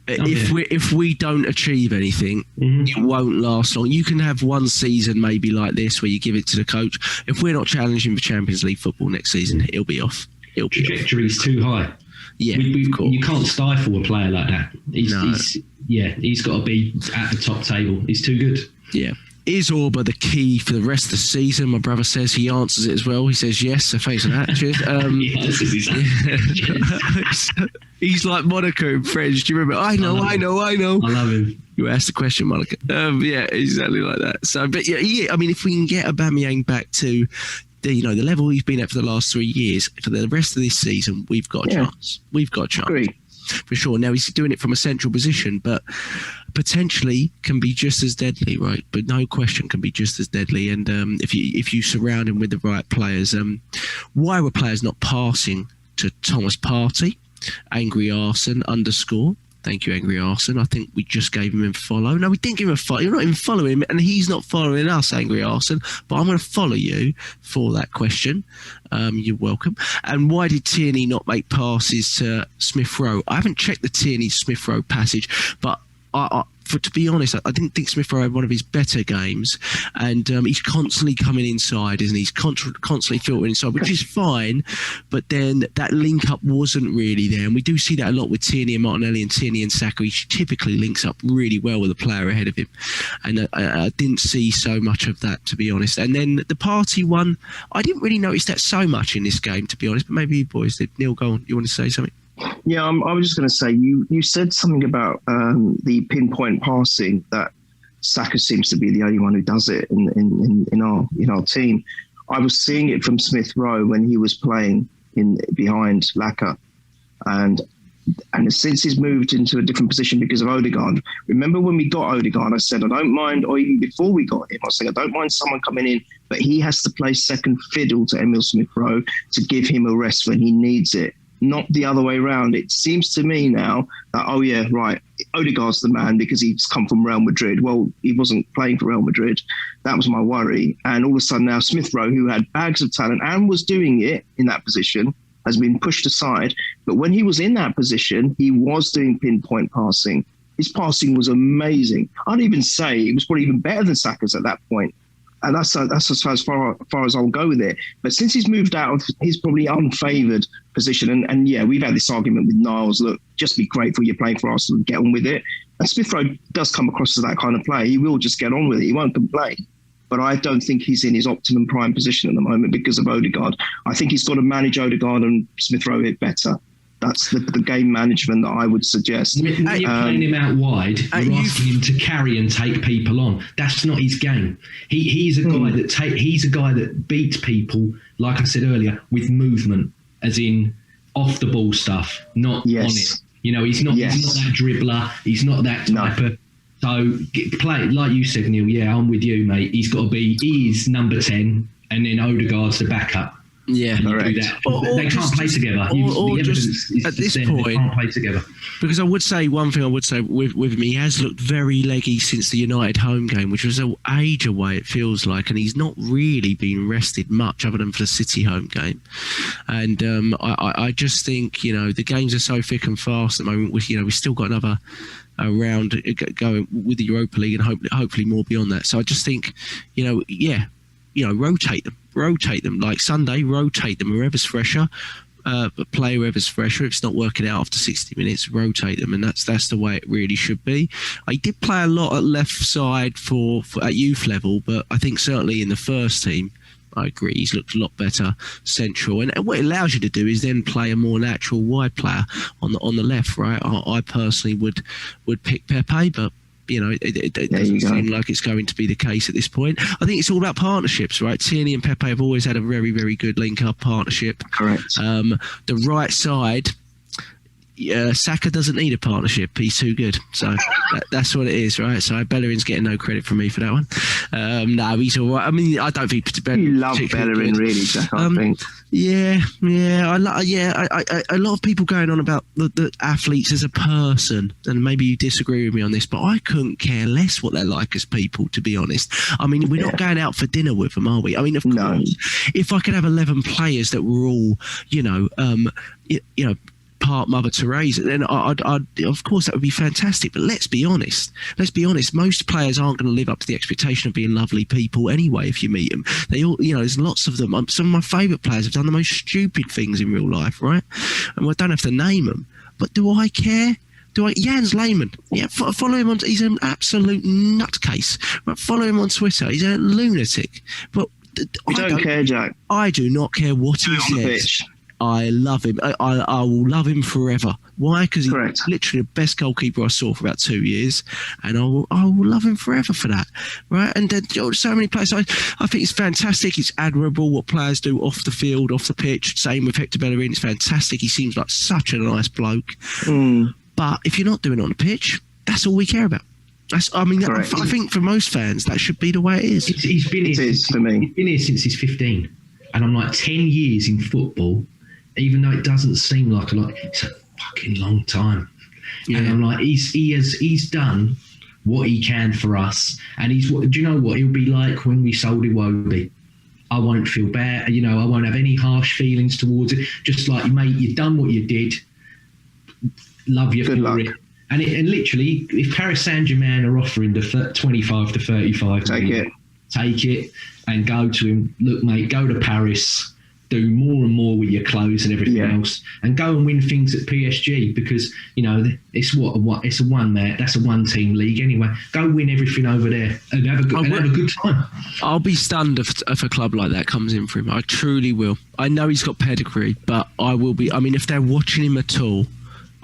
Speaker 3: If we don't achieve anything, it won't last long. You can have one season maybe like this where you give it to the coach. If we're not challenging for Champions League football next season, he'll be off.
Speaker 5: Trajectory's too high.
Speaker 3: Yeah,
Speaker 5: you can't stifle a player like that. He's got to be at the top table. He's too good.
Speaker 3: Yeah. Is Auba the key for the rest of the season? My brother says he answers it as well. He says yes, so thanks for that. Cheers. He's like Monaco in French. Do you remember? I know.
Speaker 5: I love him.
Speaker 3: You asked the question, Monaco. Yeah, exactly like that. So, but yeah, I mean, if we can get Aubameyang back to the level he's been at for the last 3 years, for the rest of this season, we've got a chance. We've got a chance.
Speaker 4: Agree.
Speaker 3: For sure. Now he's doing it from a central position, but potentially can be just as deadly, right? But no question can be just as deadly. And if you surround him with the right players, why were players not passing to Thomas Partey, Angry Arson _ Thank you, Angry Arson. I think we just gave him a follow. No, we didn't give him a follow. You're not even following him, and he's not following us, Angry Arson. But I'm going to follow you for that question. You're welcome. And why did Tierney not make passes to Smith Rowe? I haven't checked the Tierney Smith Rowe passage, but to be honest, I didn't think Smith Rowe had one of his better games, and he's constantly coming inside, isn't he? He's constantly filtering inside, which is fine, but then that link up wasn't really there, and we do see that a lot with Tierney and Martinelli and Tierney and Saka. He typically links up really well with the player ahead of him, and I didn't see so much of that, to be honest. And then the Partey one, I didn't really notice that so much in this game, to be honest, but maybe you boys did. Neil, go on. You want to say something?
Speaker 4: Yeah, I was just going to say, you said something about the pinpoint passing, that Saka seems to be the only one who does it in our team. I was seeing it from Smith Rowe when he was playing behind Laka, and since he's moved into a different position because of Odegaard. Remember when we got Odegaard, I said I don't mind, or even before we got him, I was saying I don't mind someone coming in, but he has to play second fiddle to Emil Smith Rowe to give him a rest when he needs it. Not the other way around. It seems to me now that, Odegaard's the man because he's come from Real Madrid. Well, he wasn't playing for Real Madrid. That was my worry. And all of a sudden now Smith Rowe, who had bags of talent and was doing it in that position, has been pushed aside. But when he was in that position, he was doing pinpoint passing. His passing was amazing. I'd even say it was probably even better than Saka's at that point. And that's as far as I'll go with it. But since he's moved out of his probably unfavoured position, and we've had this argument with Niles, look, just be grateful you're playing for Arsenal and get on with it. And Smith Rowe does come across as that kind of player. He will just get on with it. He won't complain. But I don't think he's in his optimum prime position at the moment because of Odegaard. I think he's got to manage Odegaard and Smith Rowe better. That's the game management that I would suggest.
Speaker 5: When you're playing him out wide, you're asking him to carry and take people on. That's not his game. He's a guy that beats people, like I said earlier, with movement, as in off the ball stuff, not on it. He's not that dribbler. He's not that type of. So play like you said, Neil. Yeah, I'm with you, mate. He is number 10, and then Odegaard's the backup.
Speaker 3: Yeah,
Speaker 5: and you do that. They can't play together. The evidence is
Speaker 3: at this
Speaker 5: they
Speaker 3: point,
Speaker 5: can't play together.
Speaker 3: Because I would say one thing I would say with him, he has looked very leggy since the United home game, which was an age away, it feels like, and he's not really been rested much other than for the City home game. And I just think, the games are so thick and fast at the moment. We've still got another round going with the Europa League and hopefully more beyond that. So I just think, rotate them like Sunday, rotate them whoever's fresher, play whoever's fresher. If it's not working out after 60 minutes, rotate them, and that's the way it really should be. I did play a lot at left side for at youth level, but I think certainly in the first team, I agree, he's looked a lot better central, and what it allows you to do is then play a more natural wide player on the left, right? I personally would pick Pepe, but it doesn't seem like it's going to be the case at this point. I think it's all about partnerships, right? Tierney and Pepe have always had a very, very good link-up partnership.
Speaker 4: Correct.
Speaker 3: The right side, Saka doesn't need a partnership. He's too good. So that's what it is, right? So Bellerin's getting no credit from me for that one. No, he's all right. I mean, I don't think
Speaker 4: you love Bellerin, really, Jack. I think.
Speaker 3: Yeah. A lot of people going on about the athletes as a person, and maybe you disagree with me on this, but I couldn't care less what they're like as people, to be honest. I mean, we're not going out for dinner with them, are we? I mean, of course, if I could have 11 players that were all, part Mother Teresa, then I'd of course that would be fantastic. But let's be honest. Most players aren't going to live up to the expectation of being lovely people anyway. If you meet them, they all, there's lots of them. Some of my favourite players have done the most stupid things in real life, right? And I don't have to name them, but do I care? Jens Lehmann, follow him on. He's an absolute nutcase. Right, follow him on Twitter. He's a lunatic. But
Speaker 4: we don't care, Jack.
Speaker 3: I do not care what he says. I love him. I will love him forever. Why? Because he's literally the best goalkeeper I saw for about 2 years, and I will love him forever for that. Right? And so many players. I think it's fantastic. It's admirable what players do off the field, off the pitch. Same with Hector Bellerin. It's fantastic. He seems like such a nice bloke. But if you're not doing it on the pitch, that's all we care about. I think for most fans, that should be the way it is.
Speaker 5: He's been here since he's 15, and I'm like 10 years in football. Even though it doesn't seem like a lot, it's a fucking long time. Yeah. And I'm like, he's done what he can for us. And do you know what? He'll be like when we sold Iwobi. I won't feel bad. I won't have any harsh feelings towards it. Just like, mate, you've done what you did. Love you for it. And literally, if Paris Saint-Germain are offering the 25 to 35, take it and go to him. Look, mate, go to Paris. Do more and more with your clothes and everything else, and go and win things at PSG, because it's a one team league anyway. Go win everything over there and have a good time.
Speaker 3: I'll be stunned if a club like that comes in for him. I truly will. I know he's got pedigree, but I will be. I mean, if they're watching him at all,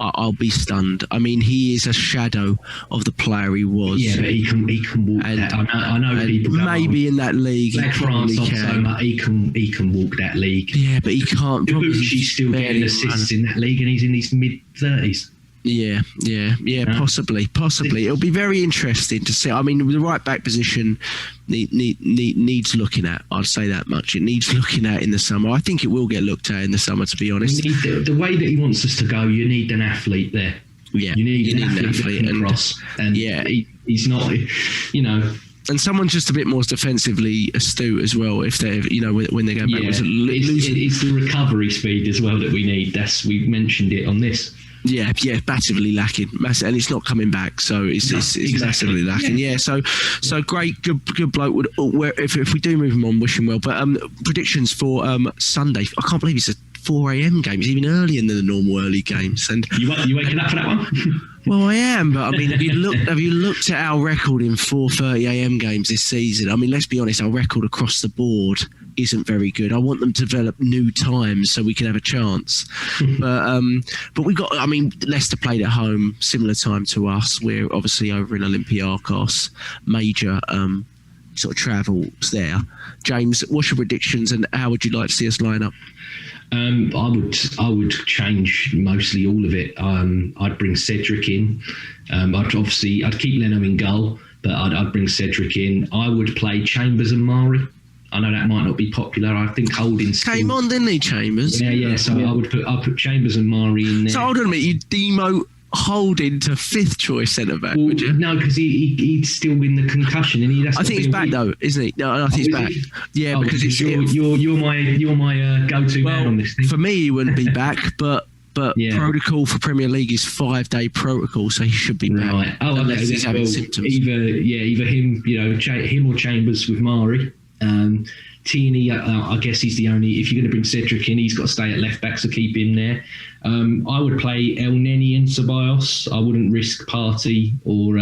Speaker 3: I'll be stunned. I mean, he is a shadow of the player he was.
Speaker 5: Yeah, but he can walk that. I know people.
Speaker 3: Maybe in that league,
Speaker 5: he probably can. He can walk that league.
Speaker 3: Yeah, but he can't.
Speaker 5: He's still getting assists in that league, and he's in his mid-30s.
Speaker 3: Yeah, possibly. It'll be very interesting to see. I mean, the right back position needs looking at. I'll say that much. It needs looking at in the summer. I think it will get looked at in the summer, to be honest.
Speaker 5: The way that he wants us to go, you need an athlete there. Yeah, you need an athlete across. And he's not,
Speaker 3: And someone just a bit more defensively astute as well. If they're, when they go back,
Speaker 5: it's the recovery speed as well that we need. We mentioned it on this.
Speaker 3: Yeah, massively lacking, and it's not coming back. So it's massively lacking. Yeah, so great, good bloke. If we do move him on, wish him well. But predictions for Sunday. I can't believe it's a 4 a.m. game. It's even earlier than the normal early games. And
Speaker 5: you waking up for that one?
Speaker 3: Well, I am, but I mean, have you looked at our record in 4:30 a.m. games this season? I mean, let's be honest, our record across the board isn't very good. I want them to develop new times so we can have a chance. But we got. I mean, Leicester played at home, similar time to us. We're obviously over in Olympiacos, major sort of travels there. James, what's your predictions, and how would you like to see us line up?
Speaker 5: I would change mostly all of it. I'd bring Cedric in. I'd keep Leno in goal, but I'd bring Cedric in. I would play Chambers and Mari I know that might not be popular. I think Holding's
Speaker 3: came on, didn't he, Chambers?
Speaker 5: Yeah. So I'll put Chambers and Mari in there.
Speaker 3: So hold on a minute, you demote Holding to 5th choice centre back, would you?
Speaker 5: No, because he'd still win the concussion, and
Speaker 3: I think he's back though, isn't he? No, I think he's back. Yeah, because
Speaker 5: you're my go-to man on this thing.
Speaker 3: For me, he wouldn't be back, but protocol for Premier League is 5-day protocol, so he should be back.
Speaker 5: Right. Oh,
Speaker 3: unless he's having symptoms.
Speaker 5: Either him, him or Chambers with Mari. Tierney, I guess he's the only. If you're going to bring Cedric in, he's got to stay at left back, so keep him there. I would play El Neni and Ceballos. I wouldn't risk Partey or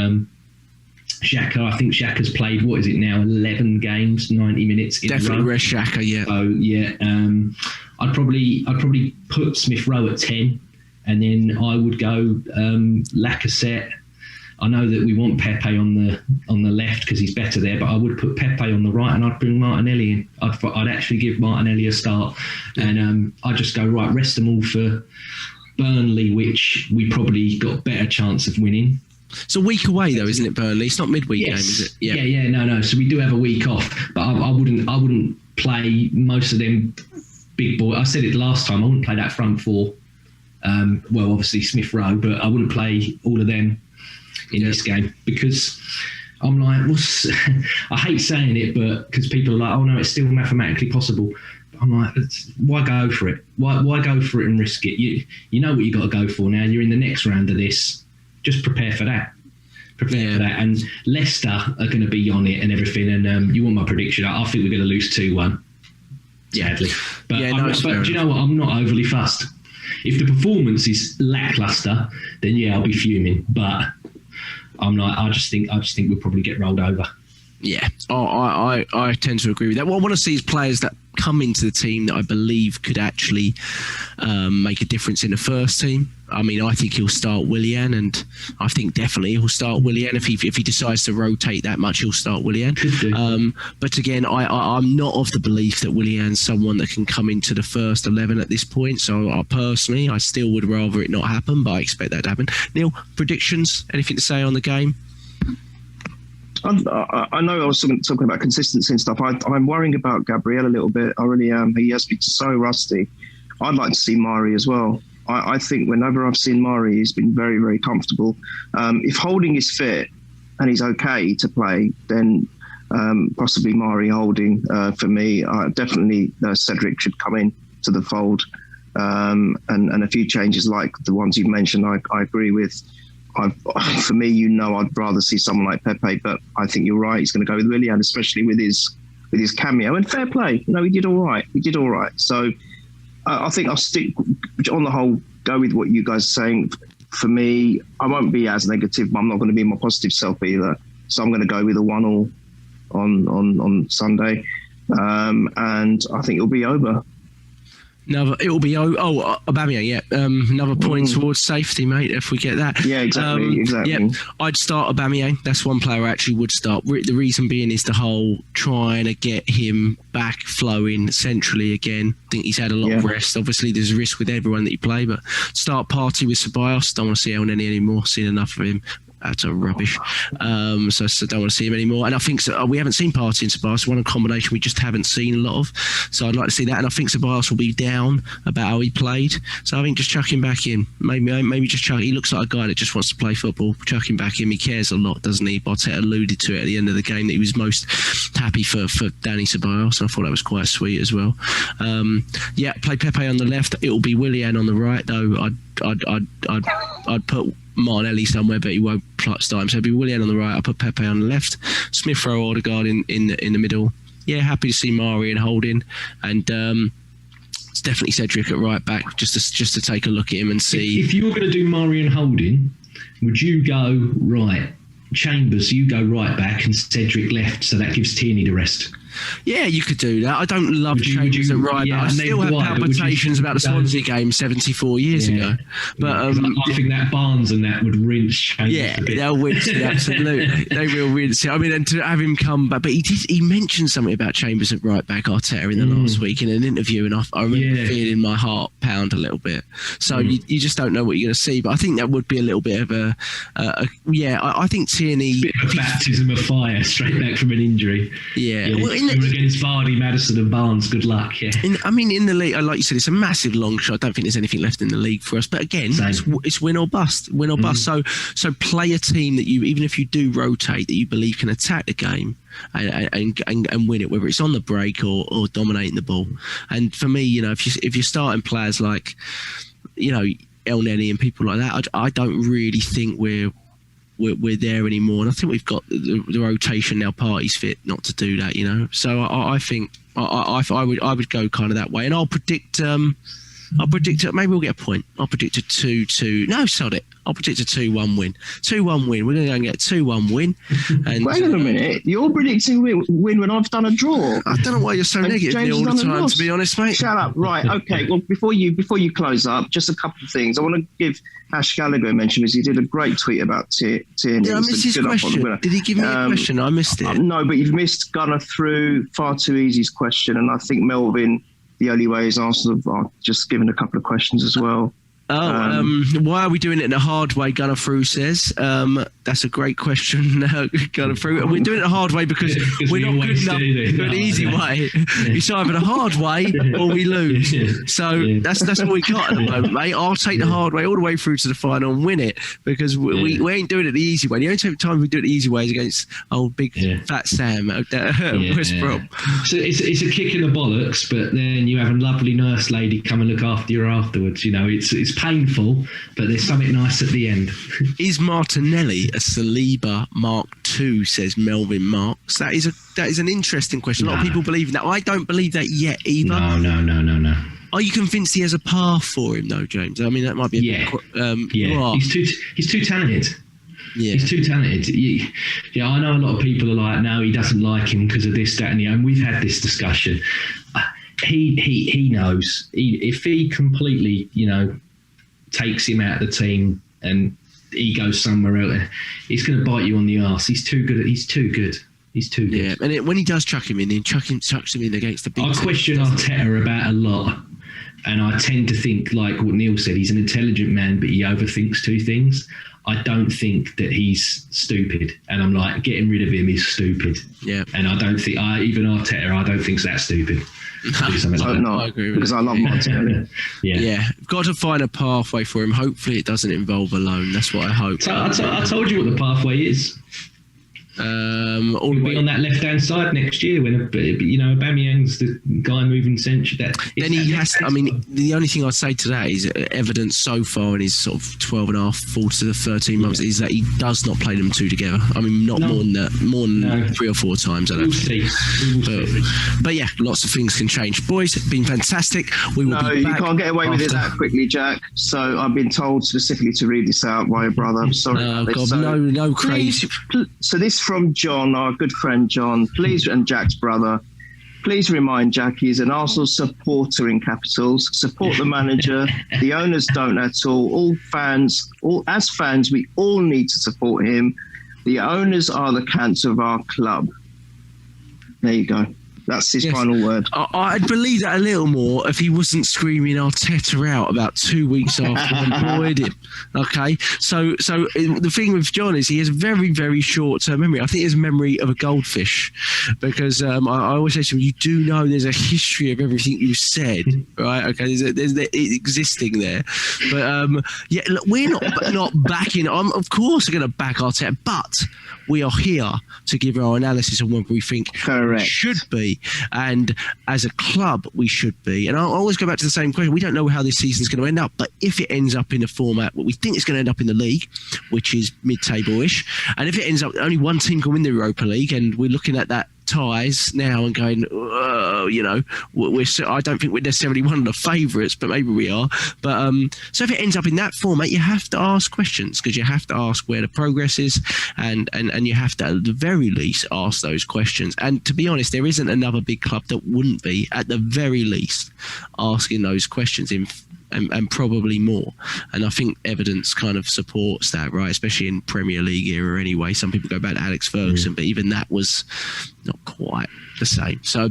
Speaker 5: Xhaka. I think Xhaka's played, what is it now, 11 games, 90 minutes.
Speaker 3: Definitely rest Xhaka, yeah.
Speaker 5: So yeah, I'd probably put Smith Rowe at 10, and then I would go Lacazette. I know that we want Pepe on the left because he's better there, but I would put Pepe on the right, and I'd bring Martinelli in. I'd actually give Martinelli a start, and I'd just go, right, rest them all for Burnley, which we probably got better chance of winning.
Speaker 3: It's a week away though, isn't it, Burnley? It's not midweek game, is it?
Speaker 5: Yeah. No. So we do have a week off, but I wouldn't play most of them big boys. I said it last time. I wouldn't play that front four. Well, obviously Smith Rowe, but I wouldn't play all of them in this game, because I'm like, I hate saying it, but because people are like, oh no, it's still mathematically possible. But I'm like, why go for it? Why go for it and risk it? You know what you got to go for now. You're in the next round of this. Just prepare for that. For that. And Leicester are going to be on it and everything. And you want my prediction? I think we're going to lose 2-1. Sadly, but do you know what? I'm not overly fussed. If the performance is lackluster, then yeah, I'll be fuming. But I'm not. I just think we'll probably get rolled over.
Speaker 3: Yeah, I tend to agree with that. What I want to see is players that come into the team that I believe could actually make a difference in the first team. I mean, I think he'll start Willian, and I think definitely he'll start Willian. If he decides to rotate that much, he'll start Willian. But again, I'm not of the belief that Willian's someone that can come into the first 11 at this point. So I still would rather it not happen, but I expect that to happen. Neil, predictions? Anything to say on the game?
Speaker 4: I know I was talking about consistency and stuff. I'm worrying about Gabriel a little bit. I really am. He has been so rusty. I'd like to see Mari as well. I think whenever I've seen Mari, he's been very, very comfortable. If Holding is fit and he's okay to play, then possibly Mari Holding for me. Definitely Cedric should come in to the fold. And a few changes like the ones you've mentioned, I agree with. For me, I'd rather see someone like Pepe, but I think you're right. He's going to go with Willian, especially with his cameo. And fair play, he did all right. So I think I'll stick on the whole. Go with what you guys are saying. For me, I won't be as negative, but I'm not going to be my positive self either. So I'm going to go with a 1-1 on Sunday, and I think it'll be over.
Speaker 3: Aubameyang, yeah. Another point towards safety, mate, if we get that.
Speaker 4: Yeah, exactly.
Speaker 3: Yeah, I'd start Aubameyang. That's one player I actually would start. The reason being is the whole trying to get him back flowing centrally again. I think he's had a lot of rest. Obviously, there's a risk with everyone that you play, but start Partey with Ceballos. Don't want to see El Neni anymore. Seen enough of him. That's a rubbish. So don't want to see him anymore. And I think we haven't seen Partey and Ceballos. One combination we just haven't seen a lot of. So I'd like to see that. And I think Ceballos will be down about how he played. So I think just chuck him back in. Maybe just chuck. He looks like a guy that just wants to play football. Chuck him back in. He cares a lot, doesn't he? Arteta alluded to it at the end of the game that he was most happy for Dani Ceballos. And I thought that was quite sweet as well. Play Pepe on the left. It will be Willian on the right, though. I'd put Martinelli somewhere, but he won't start him. So it'll be Willian on the right. I'll put Pepe on the left. Smith Rowe, Odegaard in the middle. Yeah, happy to see Mari and Holding, and it's definitely Cedric at right back. Just to take a look at him and see.
Speaker 5: If you were going to do Mari and Holding, would you go right? Chambers, you go right back, and Cedric left, so that gives Tierney the rest.
Speaker 3: Yeah, you could do that. I don't love Chambers at right back. I still have palpitations about the Swansea game 74 years ago. But
Speaker 5: I think that Barnes and that would rinse Chambers.
Speaker 3: Yeah, they'll rinse it, absolutely. They will rinse it. I mean, and to have him come back, but he mentioned something about Chambers at right back, Arteta, in the last week in an interview, and I remember feeling my heart pound a little bit. So you just don't know what you're going to see. But I think that would be a little bit of I think Tierney...
Speaker 5: Bit of a baptism of fire straight back from an injury.
Speaker 3: Yeah. Well, in
Speaker 5: against Vardy, Maddison, and Barnes. Good luck. Yeah.
Speaker 3: In the league, like you said, it's a massive long shot. I don't think there's anything left in the league for us. But again, it's win or bust. Win or bust. So play a team that you, even if you do rotate, that you believe can attack the game and win it, whether it's on the break or dominating the ball. And for me, if you're starting players like, El Neni and people like that, I don't really think we're there anymore, and I think we've got the rotation now. Party's fit not to do that, So I think I would go kind of that way, and I'll predict. Maybe we'll get a point. I'll predict a 2-2. No, sod it. I'll predict a 2-1 win. 2-1 win. We're going to go and get a 2-1 win. And,
Speaker 4: wait a minute. You're predicting win when I've done a draw.
Speaker 3: I don't know why you're so negative all the time, to be honest, mate.
Speaker 4: Shut up. Right. Okay. Well, before you close up, just a couple of things. I want to give Ash Gallagher a mention because he did a great tweet about Tierney.
Speaker 3: Did I miss his question? Did he give me a question? I missed it.
Speaker 4: No, but you've missed Gunner through far too easy's question, and I think Melvin, the only way is Arsenal are just given a couple of questions as well.
Speaker 3: Why are we doing it in a hard way? Gunner Through says. That's a great question, Gunner Through. We're doing it a hard way because we're not good enough to do an easy way. It's either the hard way or we lose. So that's what we got at the moment, mate. I'll take the hard way all the way through to the final and win it because we ain't doing it the easy way. The only time we do it the easy way is against old big fat Sam West Brom.
Speaker 5: So it's a kick in the bollocks, but then you have a lovely nurse lady come and look after you afterwards. It's painful, but there's something nice at the end.
Speaker 3: Is Martinelli a Saliba Mark II, says Melvin Marks? That is an interesting question. A lot of people believe that. I don't believe that yet either.
Speaker 5: No.
Speaker 3: Are you convinced he has a path for him though, James? I mean, that might be
Speaker 5: He's too talented.
Speaker 3: Yeah.
Speaker 5: He's too talented. I know a lot of people are like, no, he doesn't like him because of this, that, and the other. And we've had this discussion. He knows. If he completely, takes him out of the team and he goes somewhere else, he's going to bite you on the arse. He's too good.
Speaker 3: Yeah, and when he does chuck him in, chucks him in against the big
Speaker 5: I question Arteta about a lot, and I tend to think, like what Neil said, he's an intelligent man, but he overthinks two things. I don't think that he's stupid, and I'm like, getting rid of him is stupid.
Speaker 3: Yeah,
Speaker 5: and I don't think even Arteta, I don't think's that stupid.
Speaker 3: I agree with
Speaker 4: because I love Martinelli.
Speaker 3: Yeah, got to find a pathway for him. Hopefully, it doesn't involve a loan. That's what I hope.
Speaker 5: I told you what the pathway is.
Speaker 3: All the way
Speaker 5: on that left-hand side next year when Aubameyang's the guy moving centre.
Speaker 3: Then he has. I mean, the only thing I'd say to that is evidence so far in his sort of 12 and a half, 14 to the 13 months is that he does not play them two together. I mean, more than 3 or 4 times. I don't think. But yeah, lots of things can change. Boys, it's been fantastic. We will be back.
Speaker 4: You can't get away with it that quickly, Jack. So I've been told specifically to read this out by your brother. I'm sorry.
Speaker 3: Oh God, no crazy.
Speaker 4: So this from John, our good friend John, and Jack's brother. Please remind Jack he's an Arsenal supporter in capitals. Support the manager. The owners don't at all. As fans, we all need to support him. The owners are the cancer of our club. There you go. That's his final word.
Speaker 3: I'd believe that a little more if he wasn't screaming Arteta out about 2 weeks after we employed him. Okay, so the thing with John is he has very, very short-term memory. I think he has memory of a goldfish because I always say to him, you do know there's a history of everything you said, right? Okay, there's existing there. But look, we're not backing. Of course we're going to back Arteta, but we are here to give our analysis on whether we think
Speaker 4: Correct.
Speaker 3: Should be. And as a club, we should be. And I'll always go back to the same question. We don't know how this season's going to end up, but if it ends up in a format what we think it's going to end up in the league, which is mid-table-ish, and if it ends up only one team can win the Europa League, and we're looking at that ties now and going, I don't think we're necessarily one of the favourites, but maybe we are. But so if it ends up in that format, you have to ask questions because you have to ask where the progress is, and you have to at the very least ask those questions. And to be honest, there isn't another big club that wouldn't be at the very least asking those questions and probably more. And I think evidence kind of supports that, right? Especially in Premier League era anyway. Some people go back to Alex Ferguson, but even that was not quite the same. So,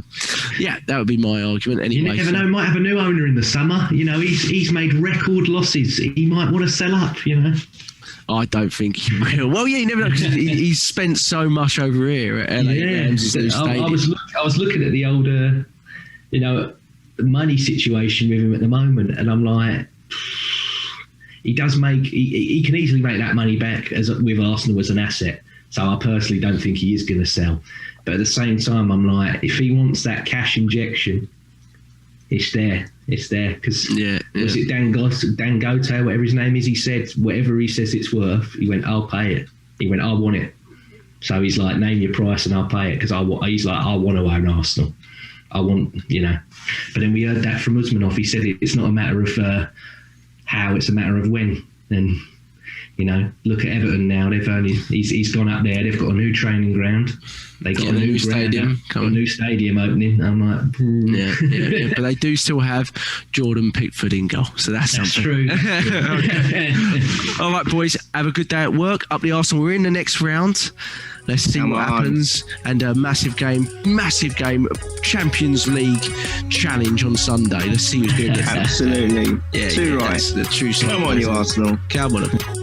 Speaker 3: yeah, that would be my argument anyway.
Speaker 5: You never know, might have a new owner in the summer. He's made record losses. He might want to sell up,
Speaker 3: I don't think he will. Well, yeah, you never know, 'cause he's spent so much over here at LA.
Speaker 5: I was looking at the older, money situation with him at the moment, and I'm like, he can easily make that money back with Arsenal as an asset. So I personally don't think he is going to sell. But at the same time, I'm like, if he wants that cash injection, it's there. Because was it Dan Gote, whatever his name is, he said, whatever he says it's worth, he went, I'll pay it. He went, I want it. So he's like, name your price and I'll pay it, because he's like, I want to own Arsenal. I want, But then we heard that from Usmanov. He said it's not a matter of how, it's a matter of when. And look at Everton now. He's gone up there. They've got a new training ground. They got a new stadium. Got a new stadium opening. I'm like,
Speaker 3: yeah. But they do still have Jordan Pickford in goal, so that's something.
Speaker 5: True.
Speaker 3: All right, boys. Have a good day at work. Up the Arsenal. We're in the next round. Let's see what happens. And a massive game, Champions League challenge on Sunday. Let's see who's going to get that.
Speaker 4: Absolutely.
Speaker 3: Yeah,
Speaker 4: Too right.
Speaker 3: That's the true side.
Speaker 4: Come on, you Arsenal.
Speaker 3: Come on.